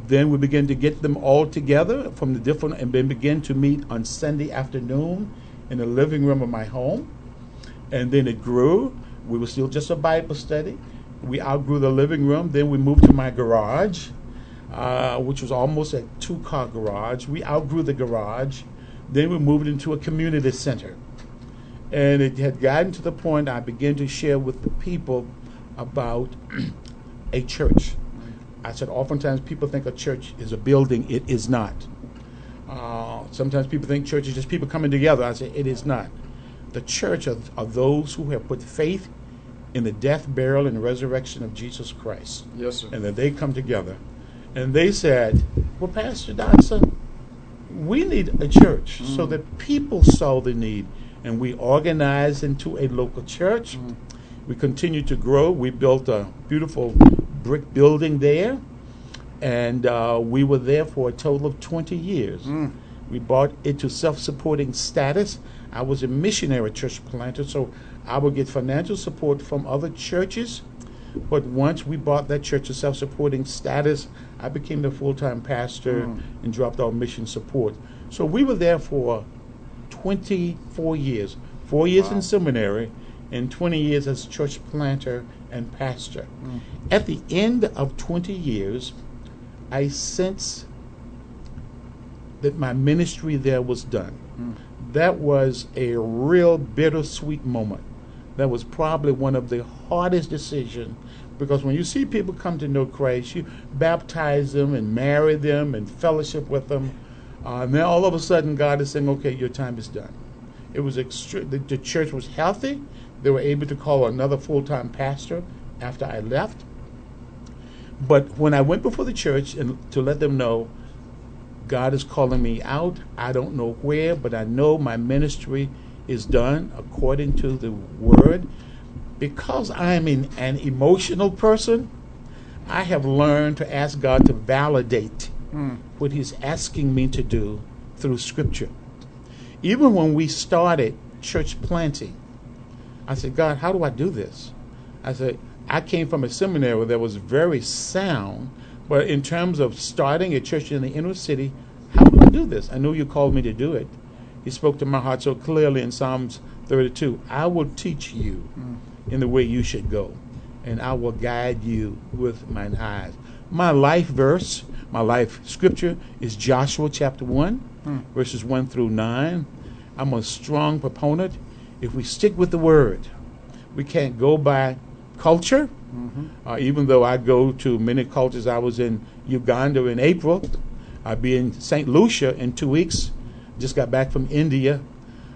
Then we began to get them all together from the different, and then began to meet on Sunday afternoon in the living room of my home. And then it grew. We were still just a Bible study. We outgrew the living room. Then we moved to my garage, which was almost a 2-car garage. We outgrew the garage. Then we moved into a community center. And it had gotten to the point I began to share with the people about a church. I said, oftentimes people think a church is a building. It is not. Sometimes people think church is just people coming together. I said, it is not. The church are those who have put faith in the death, burial, and resurrection of Jesus Christ. Yes, sir. And that they come together. And they said, well, Pastor Dodson, we need a church. So the people saw the need. And we organized into a local church. We continued to grow. We built a beautiful brick building there. And we were there for a total of 20 years. We brought it to self-supporting status. I was a missionary church planter, so I would get financial support from other churches. But once we brought that church to self-supporting status, I became the full-time pastor and dropped our mission support. So we were there for 24 years. 4 years in seminary and 20 years as church planter and pastor. At the end of 20 years, I sensed that my ministry there was done. That was a real bittersweet moment. That was probably one of the hardest decisions, because when you see people come to know Christ, you baptize them and marry them and fellowship with them. And then all of a sudden God is saying, okay, your time is done. It was the church was healthy. They were able to call another full-time pastor after I left. But when I went before the church and to let them know God is calling me out, I don't know where, but I know my ministry is done according to the word. Because I am an emotional person, I have learned to ask God to validate what He's asking me to do through Scripture. Even when we started church planting. I said, God, how do I do this? I said, I came from a seminary that was very sound, but in terms of starting a church in the inner city, how do I do this? I know you called me to do it. He spoke to my heart so clearly in Psalms 32. I will teach you in the way you should go, and I will guide you with mine eyes. My life verse, my life scripture is Joshua chapter 1, verses 1 through 9. I'm a strong proponent. If we stick with the word, we can't go by culture. Even though I go to many cultures, I was in Uganda in April. I'll be in St. Lucia in 2 weeks. Just got back from India.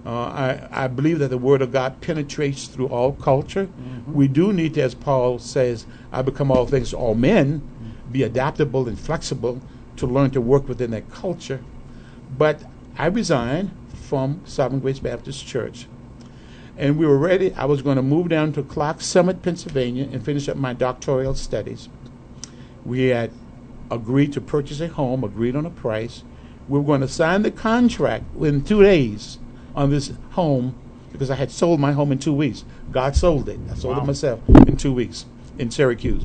I believe that the Word of God penetrates through all culture. We do need to, as Paul says, I become all things to all men, be adaptable and flexible to learn to work within that culture. But I resigned from Sovereign Grace Baptist Church. And we were ready. I was going to move down to Clark Summit, Pennsylvania, and finish up my doctoral studies. We had agreed to purchase a home, agreed on a price. We were going to sign the contract in 2 days on this home because I had sold my home in 2 weeks. God sold it. I sold it myself in 2 weeks in Syracuse.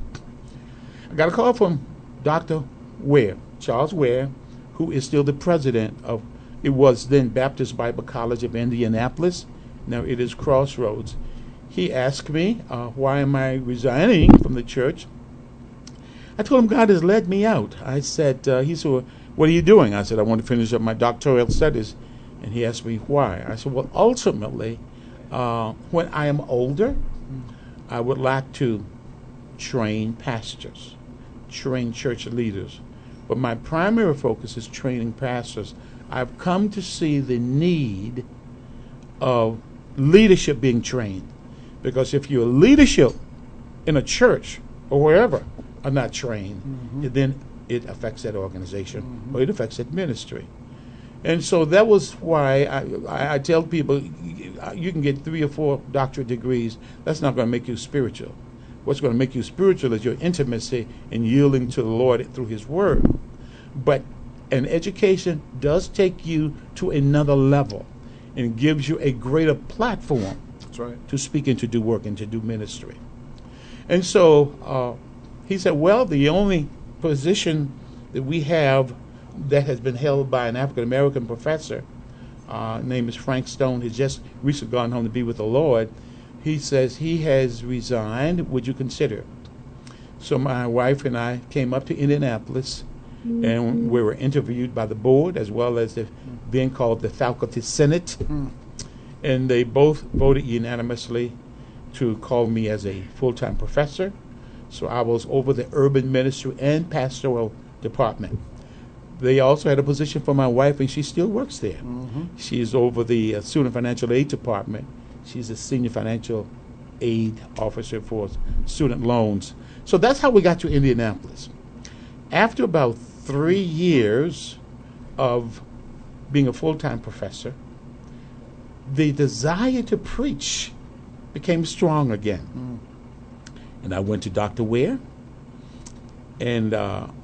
I got a call from Dr. Ware, Charles Ware, who is still the president of, it was then Baptist Bible College of Indianapolis. Now it is Crossroads. He asked me, why am I resigning from the church? I told him God has led me out. I said, he said, what are you doing? I said, I want to finish up my doctoral studies. And he asked me why. I said, well, ultimately, when I am older, I would like to train pastors, train church leaders. But my primary focus is training pastors. I've come to see the need of leadership being trained. Because if your leadership in a church or wherever are not trained, then it affects that organization or it affects that ministry. And so that was why I tell people, you can get 3 or 4 doctorate degrees. That's not going to make you spiritual. What's going to make you spiritual is your intimacy and yielding to the Lord through His Word. But an education does take you to another level and gives you a greater platform. That's right. To speak and to do work and to do ministry. And so he said, well, the only position that we have that has been held by an African-American professor, name is Frank Stone, he's just recently gone home to be with the Lord. He says he has resigned. Would you consider it? So my wife and I came up to Indianapolis, and we were interviewed by the board as well as being called the Faculty Senate. And they both voted unanimously to call me as a full-time professor. So I was over the urban ministry and pastoral department. They also had a position for my wife, and she still works there. She's over the student financial aid department. She's a senior financial aid officer for student loans. So that's how we got to Indianapolis. After about 3 years of being a full-time professor, the desire to preach became strong again. And I went to Dr. Ware, and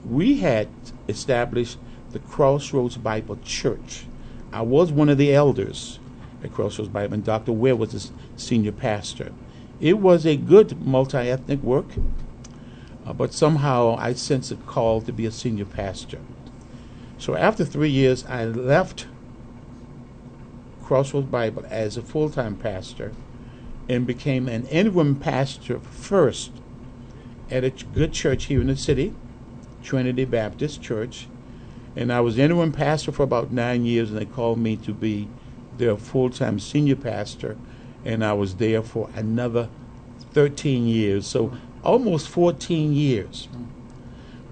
we had established the Crossroads Bible Church. I was one of the elders at Crossroads Bible, and Dr. Ware was the senior pastor. It was a good multi-ethnic work, but somehow I sensed a call to be a senior pastor. So after 3 years, I left Crossroads Bible as a full-time pastor and became an interim pastor first at a good church here in the city, Trinity Baptist Church. And I was interim pastor for about 9 years, and they called me to be their full-time senior pastor, and I was there for another 13 years, so almost 14 years.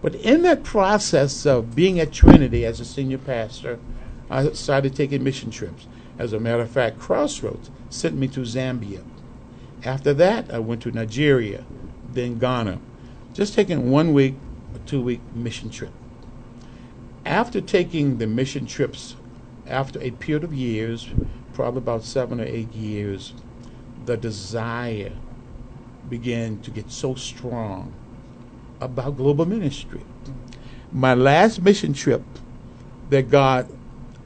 But in that process of being at Trinity as a senior pastor, I started taking mission trips. As a matter of fact, Crossroads sent me to Zambia. After that, I went to Nigeria, then Ghana, just taking 1 week or 2 week mission trip. After taking the mission trips, after a period of years, probably about 7 or 8 years, the desire began to get so strong about global ministry. My last mission trip that God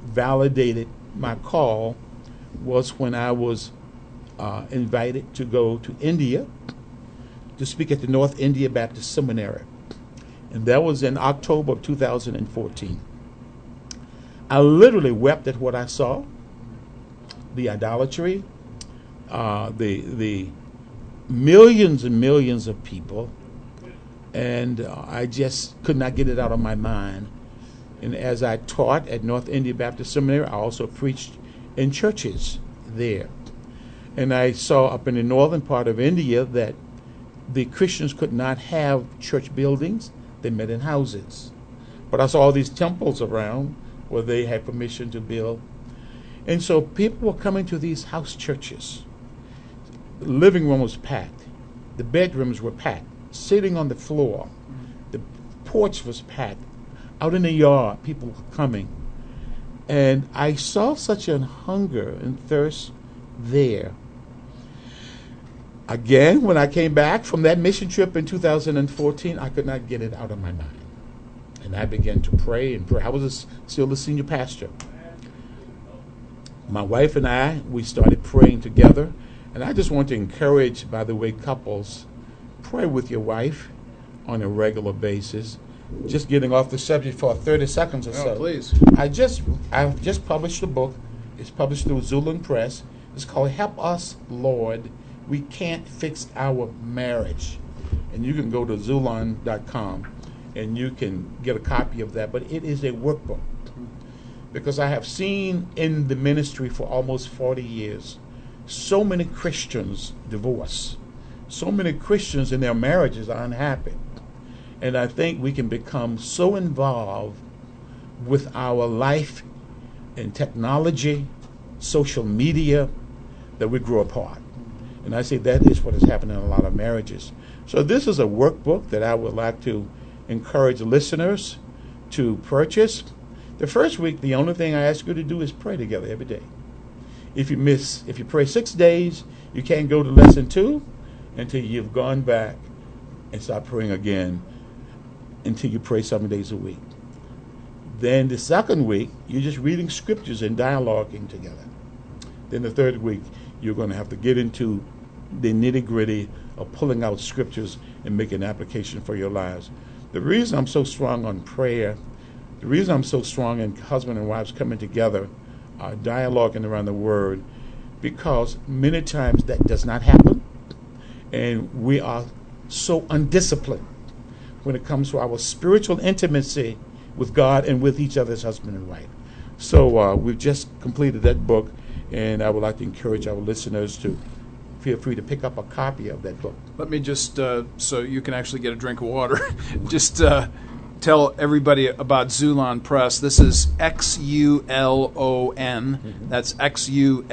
validated my call was when I was invited to go to India to speak at the North India Baptist Seminary. And that was in October of 2014. I literally wept at what I saw, the idolatry, the millions and millions of people, and I just could not get it out of my mind. And as I taught at North India Baptist Seminary, I also preached in churches there. And I saw up in the northern part of India that the Christians could not have church buildings. They met in houses. But I saw all these temples around where they had permission to build. And so people were coming to these house churches. The living room was packed. The bedrooms were packed. Sitting on the floor. The porch was packed. Out in the yard, people were coming. And I saw such a hunger and thirst there. Again, when I came back from that mission trip in 2014, I could not get it out of my mind. And I began to pray and pray. I was still a senior pastor. My wife and I, we started praying together. And I just want to encourage, by the way, couples, pray with your wife on a regular basis. Just getting off the subject for 30 seconds or so. Oh, please. I've just published a book. It's published through Zulan Press. It's called Help Us, Lord. We Can't Fix Our Marriage. And you can go to Zulan.com and you can get a copy of that. But it is a workbook. Because I have seen in the ministry for almost 40 years so many Christians divorce. So many Christians in their marriages are unhappy. And I think we can become so involved with our life in technology, social media, that we grow apart. And I say that is what is happening in a lot of marriages. So this is a workbook that I would like to encourage listeners to purchase. The first week, the only thing I ask you to do is pray together every day. If you pray 6 days, you can't go to lesson 2 until you've gone back and start praying again until you pray 7 days a week. Then the second week, you're just reading scriptures and dialoguing together. Then the third week, you're going to have to get into the nitty-gritty of pulling out scriptures and making an application for your lives. The reason I'm so strong on prayer, the reason I'm so strong in husband and wives coming together, dialoguing around the Word, because many times that does not happen, and we are so undisciplined when it comes to our spiritual intimacy with God and with each other as husband and wife. So we've just completed that book, and I would like to encourage our listeners to feel free to pick up a copy of that book. Let me just, so you can actually get a drink of water, just tell everybody about Zulan Press. This is XULON. That's XULON.com.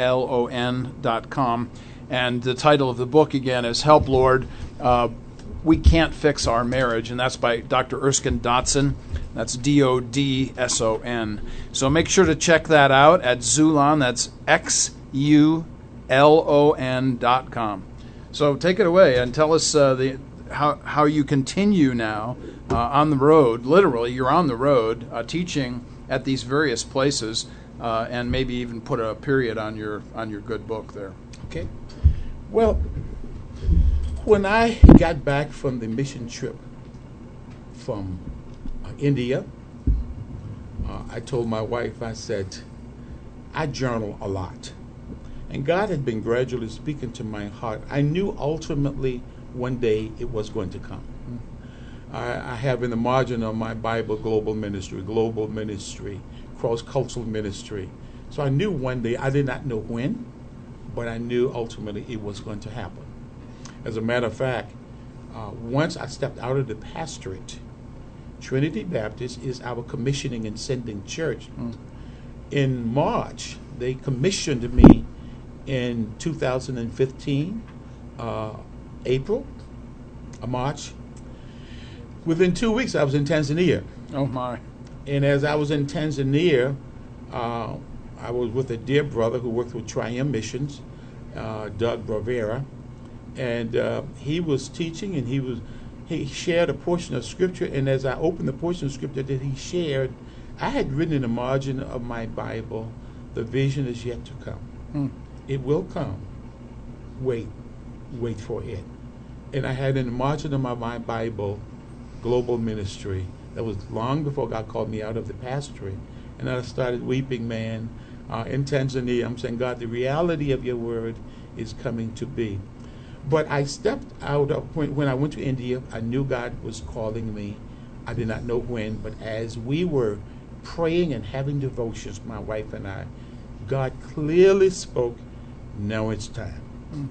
And the title of the book, again, is Help, Lord. We Can't Fix Our Marriage, and that's by Dr. Erskine Dotson. That's Dodson. So make sure to check that out at Zulan. That's XULON.com. So take it away and tell us how you continue now on the road. Literally, you're on the road teaching at these various places, and maybe even put a period on your good book there. Okay. Well, when I got back from the mission trip from India, I told my wife, I said, I journal a lot. And God had been gradually speaking to my heart. I knew ultimately one day it was going to come. I have in the margin of my Bible global ministry, cross-cultural ministry. So I knew one day, I did not know when, but I knew ultimately it was going to happen. As a matter of fact, once I stepped out of the pastorate, Trinity Baptist is our commissioning and sending church. In March, they commissioned me in 2015, April, March. Within 2 weeks, I was in Tanzania. Oh, my. And as I was in Tanzania, I was with a dear brother who worked with Triumph Missions, Doug Bravera, and he was teaching, and he shared a portion of Scripture, and as I opened the portion of Scripture that he shared, I had written in the margin of my Bible, "The vision is yet to come." It will come. Wait for it. And I had in the margin of my Bible, global ministry. That was long before God called me out of the pastorate. And I started weeping, man, in Tanzania. I'm saying, God, the reality of your word is coming to be. But I stepped out of, when I went to India, I knew God was calling me. I did not know when, but as we were praying and having devotions, my wife and I, God clearly spoke, now it's time.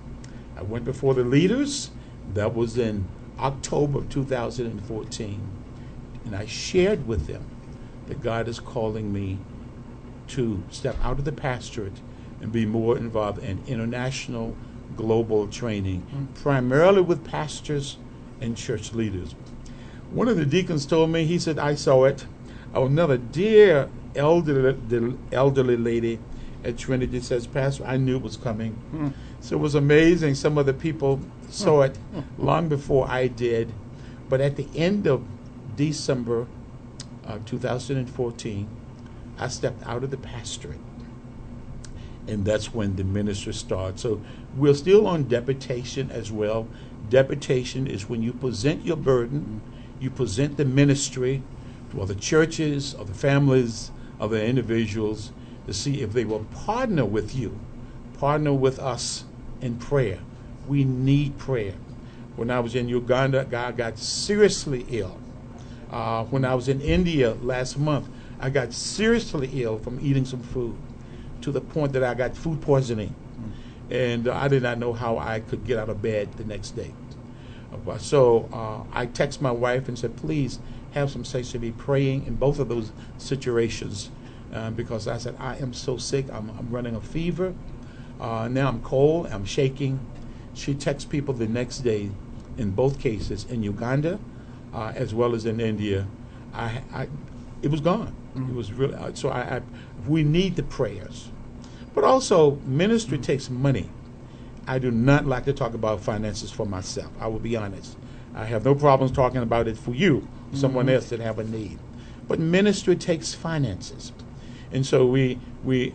I went before the leaders. That was in October of 2014. And I shared with them that God is calling me to step out of the pastorate and be more involved in international global training, primarily with pastors and church leaders. One of the deacons told me, he said, I saw it. Another dear elderly lady at Trinity says, Pastor, I knew it was coming. So it was amazing. Some of the people saw it long before I did. But at the end of December 2014, I stepped out of the pastorate. And that's when the ministry started. So we're still on deputation as well. Deputation is when you present your burden, you present the ministry to other churches, other families, other individuals, to see if they will partner with you, partner with us in prayer. We need prayer. When I was in Uganda, God got seriously ill. When I was in India last month, I got seriously ill from eating some food to the point that I got food poisoning. And I did not know how I could get out of bed the next day. So I texted my wife and said, please have some space to be praying in both of those situations. Because I said, I am so sick. I'm running a fever. Now I'm cold. I'm shaking. She texted people the next day, in both cases, in Uganda as well as in India. It was gone. It was really so. We need the prayers, but also ministry takes money. I do not like to talk about finances for myself. I will be honest. I have no problems talking about it for you, someone else that have a need. But ministry takes finances. And so we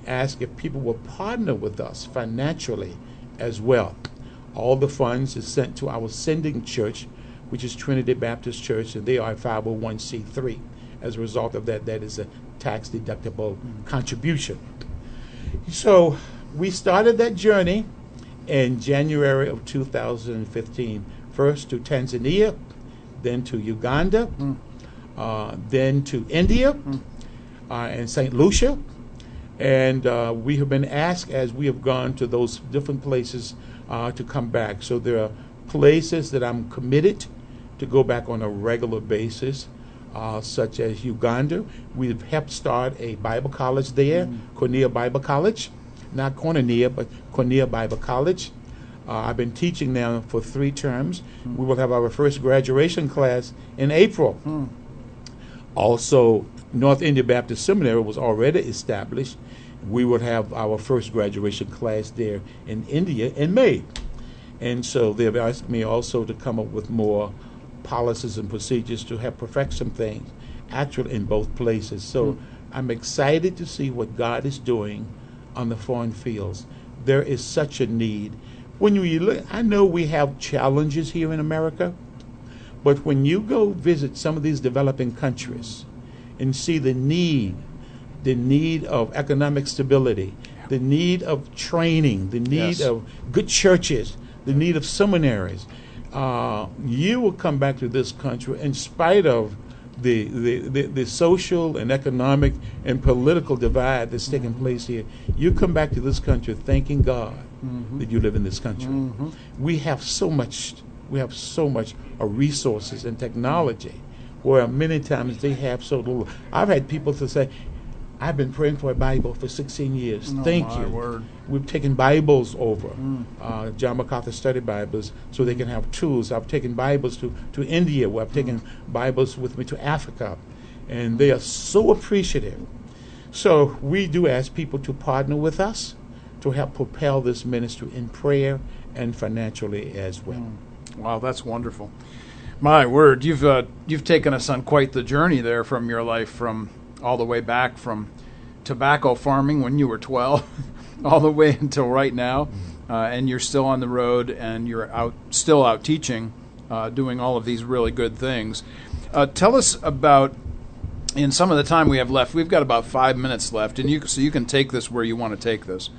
ask if people will partner with us financially as well. All the funds is sent to our sending church, which is Trinity Baptist Church, and they are a 501c3. As a result of that, that is a tax-deductible contribution. So we started that journey in January of 2015, first to Tanzania, then to Uganda, then to India, and St. Lucia. And we have been asked as we have gone to those different places to come back. So there are places that I'm committed to go back on a regular basis, such as Uganda. We've helped start a Bible college there, Cornea Bible College. Not Cornea, but Cornea Bible College. I've been teaching now for 3 terms. We will have our first graduation class in April. Also, North India Baptist Seminary was already established. We will have our first graduation class there in India in May. And so they've asked me also to come up with more policies and procedures to help perfect some things actually in both places. So I'm excited to see what God is doing on the foreign fields. There is such a need. When you look, I know we have challenges here in America, but when you go visit some of these developing countries and see the need of economic stability, the need of training, the need of good churches, the need of seminaries, you will come back to this country in spite of the social and economic and political divide that's taking place here. You come back to this country thanking God that you live in this country. We have so much resources and technology where many times they have so little. I've had people to say, I've been praying for a Bible for 16 years. Thank you. Word. We've taken Bibles over, John MacArthur Study Bibles, so they can have tools. I've taken Bibles to India, where I've taken Bibles with me to Africa, and they are so appreciative. So we do ask people to partner with us to help propel this ministry in prayer and financially as well. Wow, that's wonderful. My word, you've taken us on quite the journey there from your life, from all the way back from tobacco farming when you were 12 all the way until right now, and you're still on the road, and you're still out teaching, doing all of these really good things. Tell us about, in some of the time we have left, we've got about 5 minutes left, and so you can take this where you want to take this.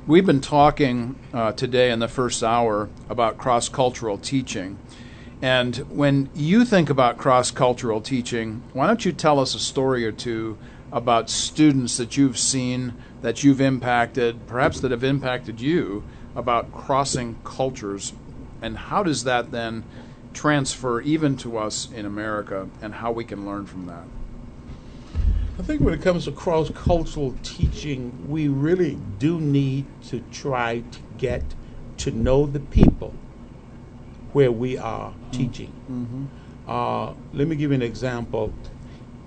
We've been talking today in the first hour about cross-cultural teaching. And when you think about cross-cultural teaching, why don't you tell us a story or two about students that you've seen, that you've impacted, perhaps that have impacted you, about crossing cultures, and how does that then transfer even to us in America, and how we can learn from that? I think when it comes to cross-cultural teaching, we really do need to try to get to know the people where we are teaching. Let me give you an example.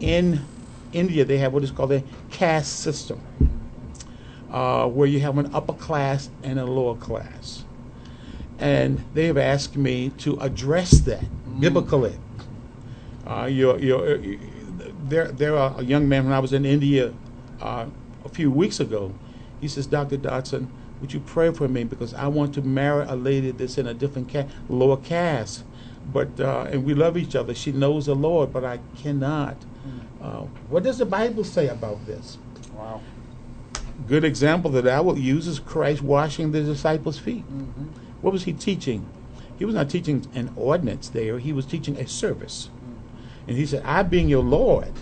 In India, they have what is called a caste system, where you have an upper class and a lower class. And they have asked me to address that biblically. There are a young man when I was in India a few weeks ago. He says, Dr. Dodson, would you pray for me because I want to marry a lady that's in a different lower caste, but and we love each other. She knows the Lord, but I cannot. What does the Bible say about this? Wow. Good example that I will use is Christ washing the disciples' feet. What was he teaching? He was not teaching an ordinance there. He was teaching a service. And he said, I being your Lord,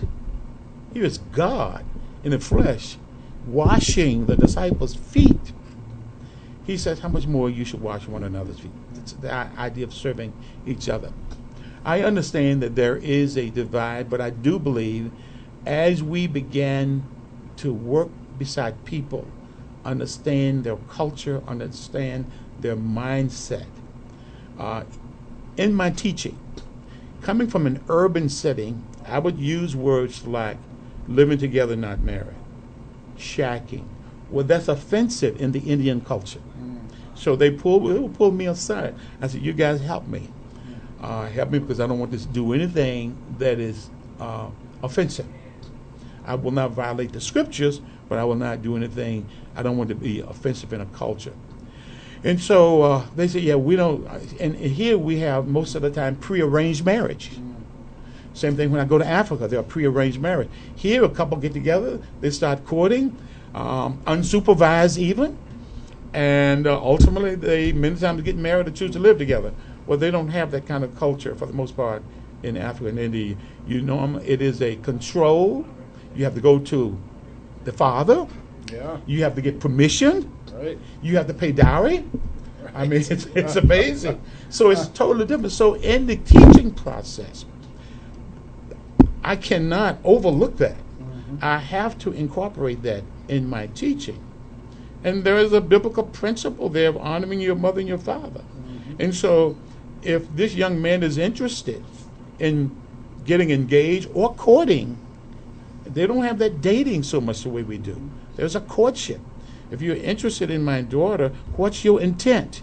he was God in the flesh, washing the disciples' feet. He says, how much more you should wash one another's feet. It's the idea of serving each other. I understand that there is a divide, but I do believe as we begin to work beside people, understand their culture, understand their mindset. In my teaching, coming from an urban setting, I would use words like living together, not married, shacking. Well, that's offensive in the Indian culture. So they pulled me aside. I said, you guys help me. Help me because I don't want this to do anything that is offensive. I will not violate the scriptures, but I will not do anything. I don't want to be offensive in a culture. And so they said, yeah, we don't. And here we have most of the time prearranged marriage. Same thing when I go to Africa, there are prearranged marriage. Here a couple get together, they start courting, unsupervised even. And ultimately, they many times get married or choose to live together. Well, they don't have that kind of culture for the most part in Africa and India. You know, it is a control. You have to go to the father. Yeah. You have to get permission. Right. You have to pay dowry. Right. I mean, it's amazing. So it's totally different. So in the teaching process, I cannot overlook that. I have to incorporate that in my teaching. And there is a biblical principle there of honoring your mother and your father. And so if this young man is interested in getting engaged or courting, they don't have that dating so much the way we do. There's a courtship. If you're interested in my daughter, what's your intent?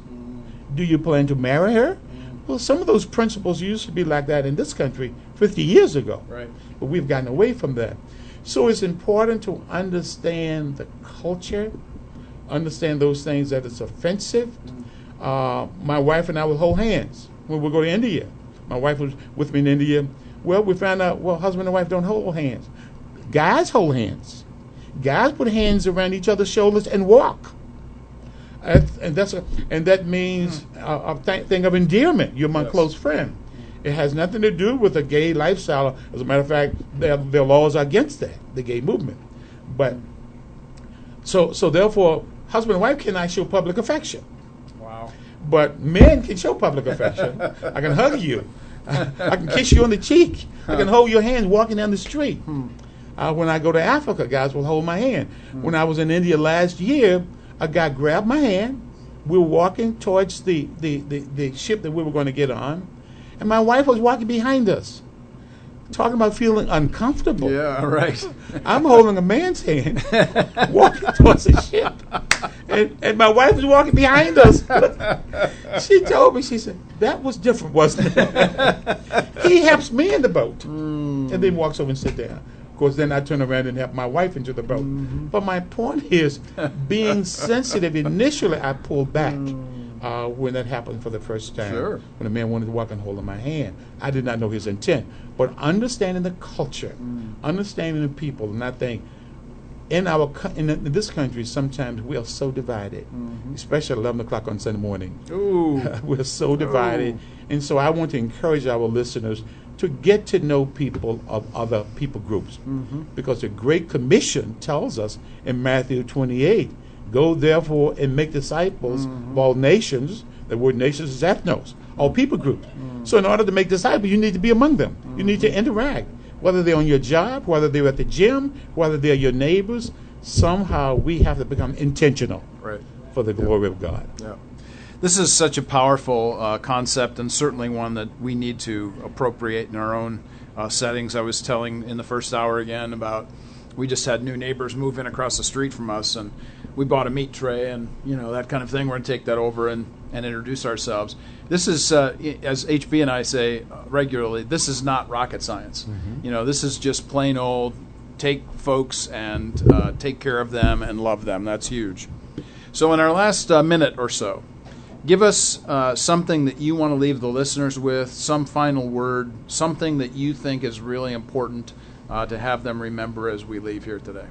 Do you plan to marry her? Well, some of those principles used to be like that in this country 50 years ago. Right. But we've gotten away from that. So it's important to understand the culture, understand those things that it's offensive. My wife and I would hold hands when we go to India. My wife was with me in India. Well, we found out, well, husband and wife don't hold hands. Guys hold hands. Guys put hands around each other's shoulders and walk. And that means a thing of endearment. You're my close friend. It has nothing to do with a gay lifestyle. As a matter of fact, their laws are against that, the gay movement. But so therefore, husband and wife cannot show public affection. Wow. But men can show public affection. I can hug you. I can kiss you on the cheek. I can hold your hand walking down the street. When I go to Africa, guys will hold my hand. When I was in India last year, a guy grabbed my hand. We were walking towards the ship that we were going to get on, and my wife was walking behind us. Talking about feeling uncomfortable. Yeah, right. I'm holding a man's hand, walking towards the ship, and my wife was walking behind us. She told me, she said, that was different, wasn't it? He helps me in the boat, and then walks over and sits down. course, then I turn around and help my wife into the boat. But my point is, being sensitive, initially I pulled back when that happened for the first time. Sure. When a man wanted to walk and hold my hand. I did not know his intent. But understanding the culture, understanding the people, and I think in this country, sometimes we are so divided, especially at 11 o'clock on Sunday morning. Ooh. We're so divided. And so I want to encourage our listeners to get to know people of other people groups. Because the Great Commission tells us in Matthew 28, go therefore and make disciples of all nations. The word nations is ethnos, all people groups. So in order to make disciples, you need to be among them. You need to interact. Whether they're on your job, whether they're at the gym, whether they're your neighbors, somehow we have to become intentional for the glory of God. Yeah. This is such a powerful concept, and certainly one that we need to appropriate in our own settings. I was telling in the first hour again about we just had new neighbors move in across the street from us, and we bought a meat tray and that kind of thing. We're going to take that over and introduce ourselves. This is, as HB and I say regularly, this is not rocket science. This is just plain old take folks and take care of them and love them. That's huge. So in our last minute or so, give us something that you want to leave the listeners with, some final word, something that you think is really important to have them remember as we leave here today.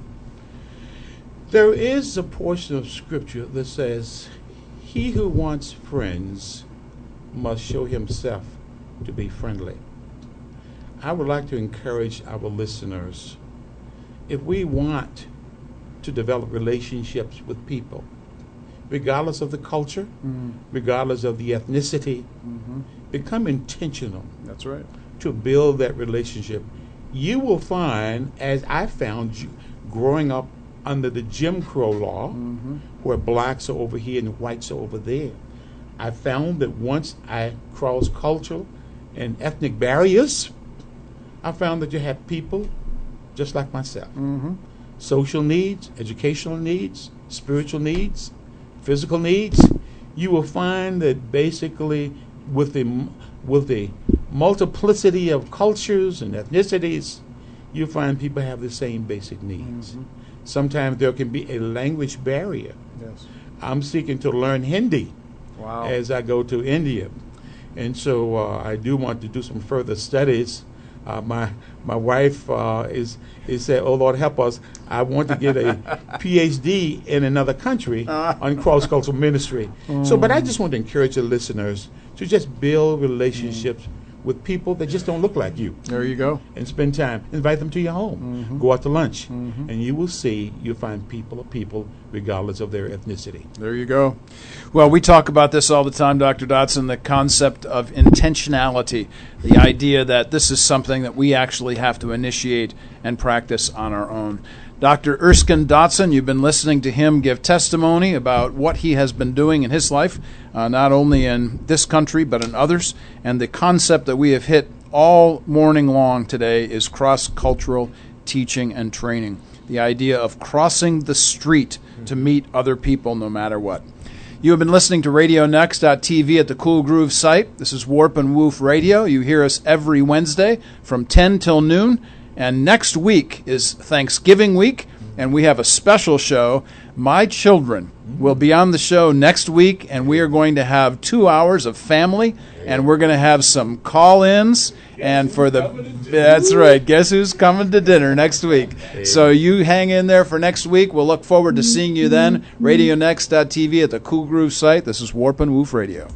There is a portion of Scripture that says, he who wants friends must show himself to be friendly. I would like to encourage our listeners, if we want to develop relationships with people, regardless of the culture, regardless of the ethnicity, become intentional. That's right. To build that relationship. You will find, as I found growing up under the Jim Crow law, where blacks are over here and whites are over there, I found that once I crossed cultural and ethnic barriers, I found that you have people just like myself. Social needs, educational needs, spiritual needs, physical needs. You will find that basically with the multiplicity of cultures and ethnicities, you find people have the same basic needs. Sometimes there can be a language barrier. Yes. I'm seeking to learn Hindi as I go to India. And so I do want to do some further studies. My wife is saying, oh, Lord, help us. I want to get a PhD in another country on cross-cultural ministry. But I just want to encourage the listeners to just build relationships with people that just don't look like you. There you go. And spend time. Invite them to your home. Go out to lunch. And you will see, you'll find people regardless of their ethnicity. There you go. Well, we talk about this all the time, Dr. Dotson, the concept of intentionality, the idea that this is something that we actually have to initiate and practice on our own. Dr. Erskine Dotson, you've been listening to him give testimony about what he has been doing in his life, not only in this country but in others. And the concept that we have hit all morning long today is cross-cultural teaching and training, the idea of crossing the street to meet other people no matter what. You have been listening to RadioNext.tv at the Cool Groove site. This is Warp and Woof Radio. You hear us every Wednesday from 10 till noon. And next week is Thanksgiving week, and we have a special show. My children will be on the show next week, and we are going to have 2 hours of family, and we're going to have some call-ins. And for that's right, guess who's coming to dinner next week? So you hang in there for next week. We'll look forward to seeing you then. RadioNext.tv at the Cool Groove site. This is Warp and Woof Radio.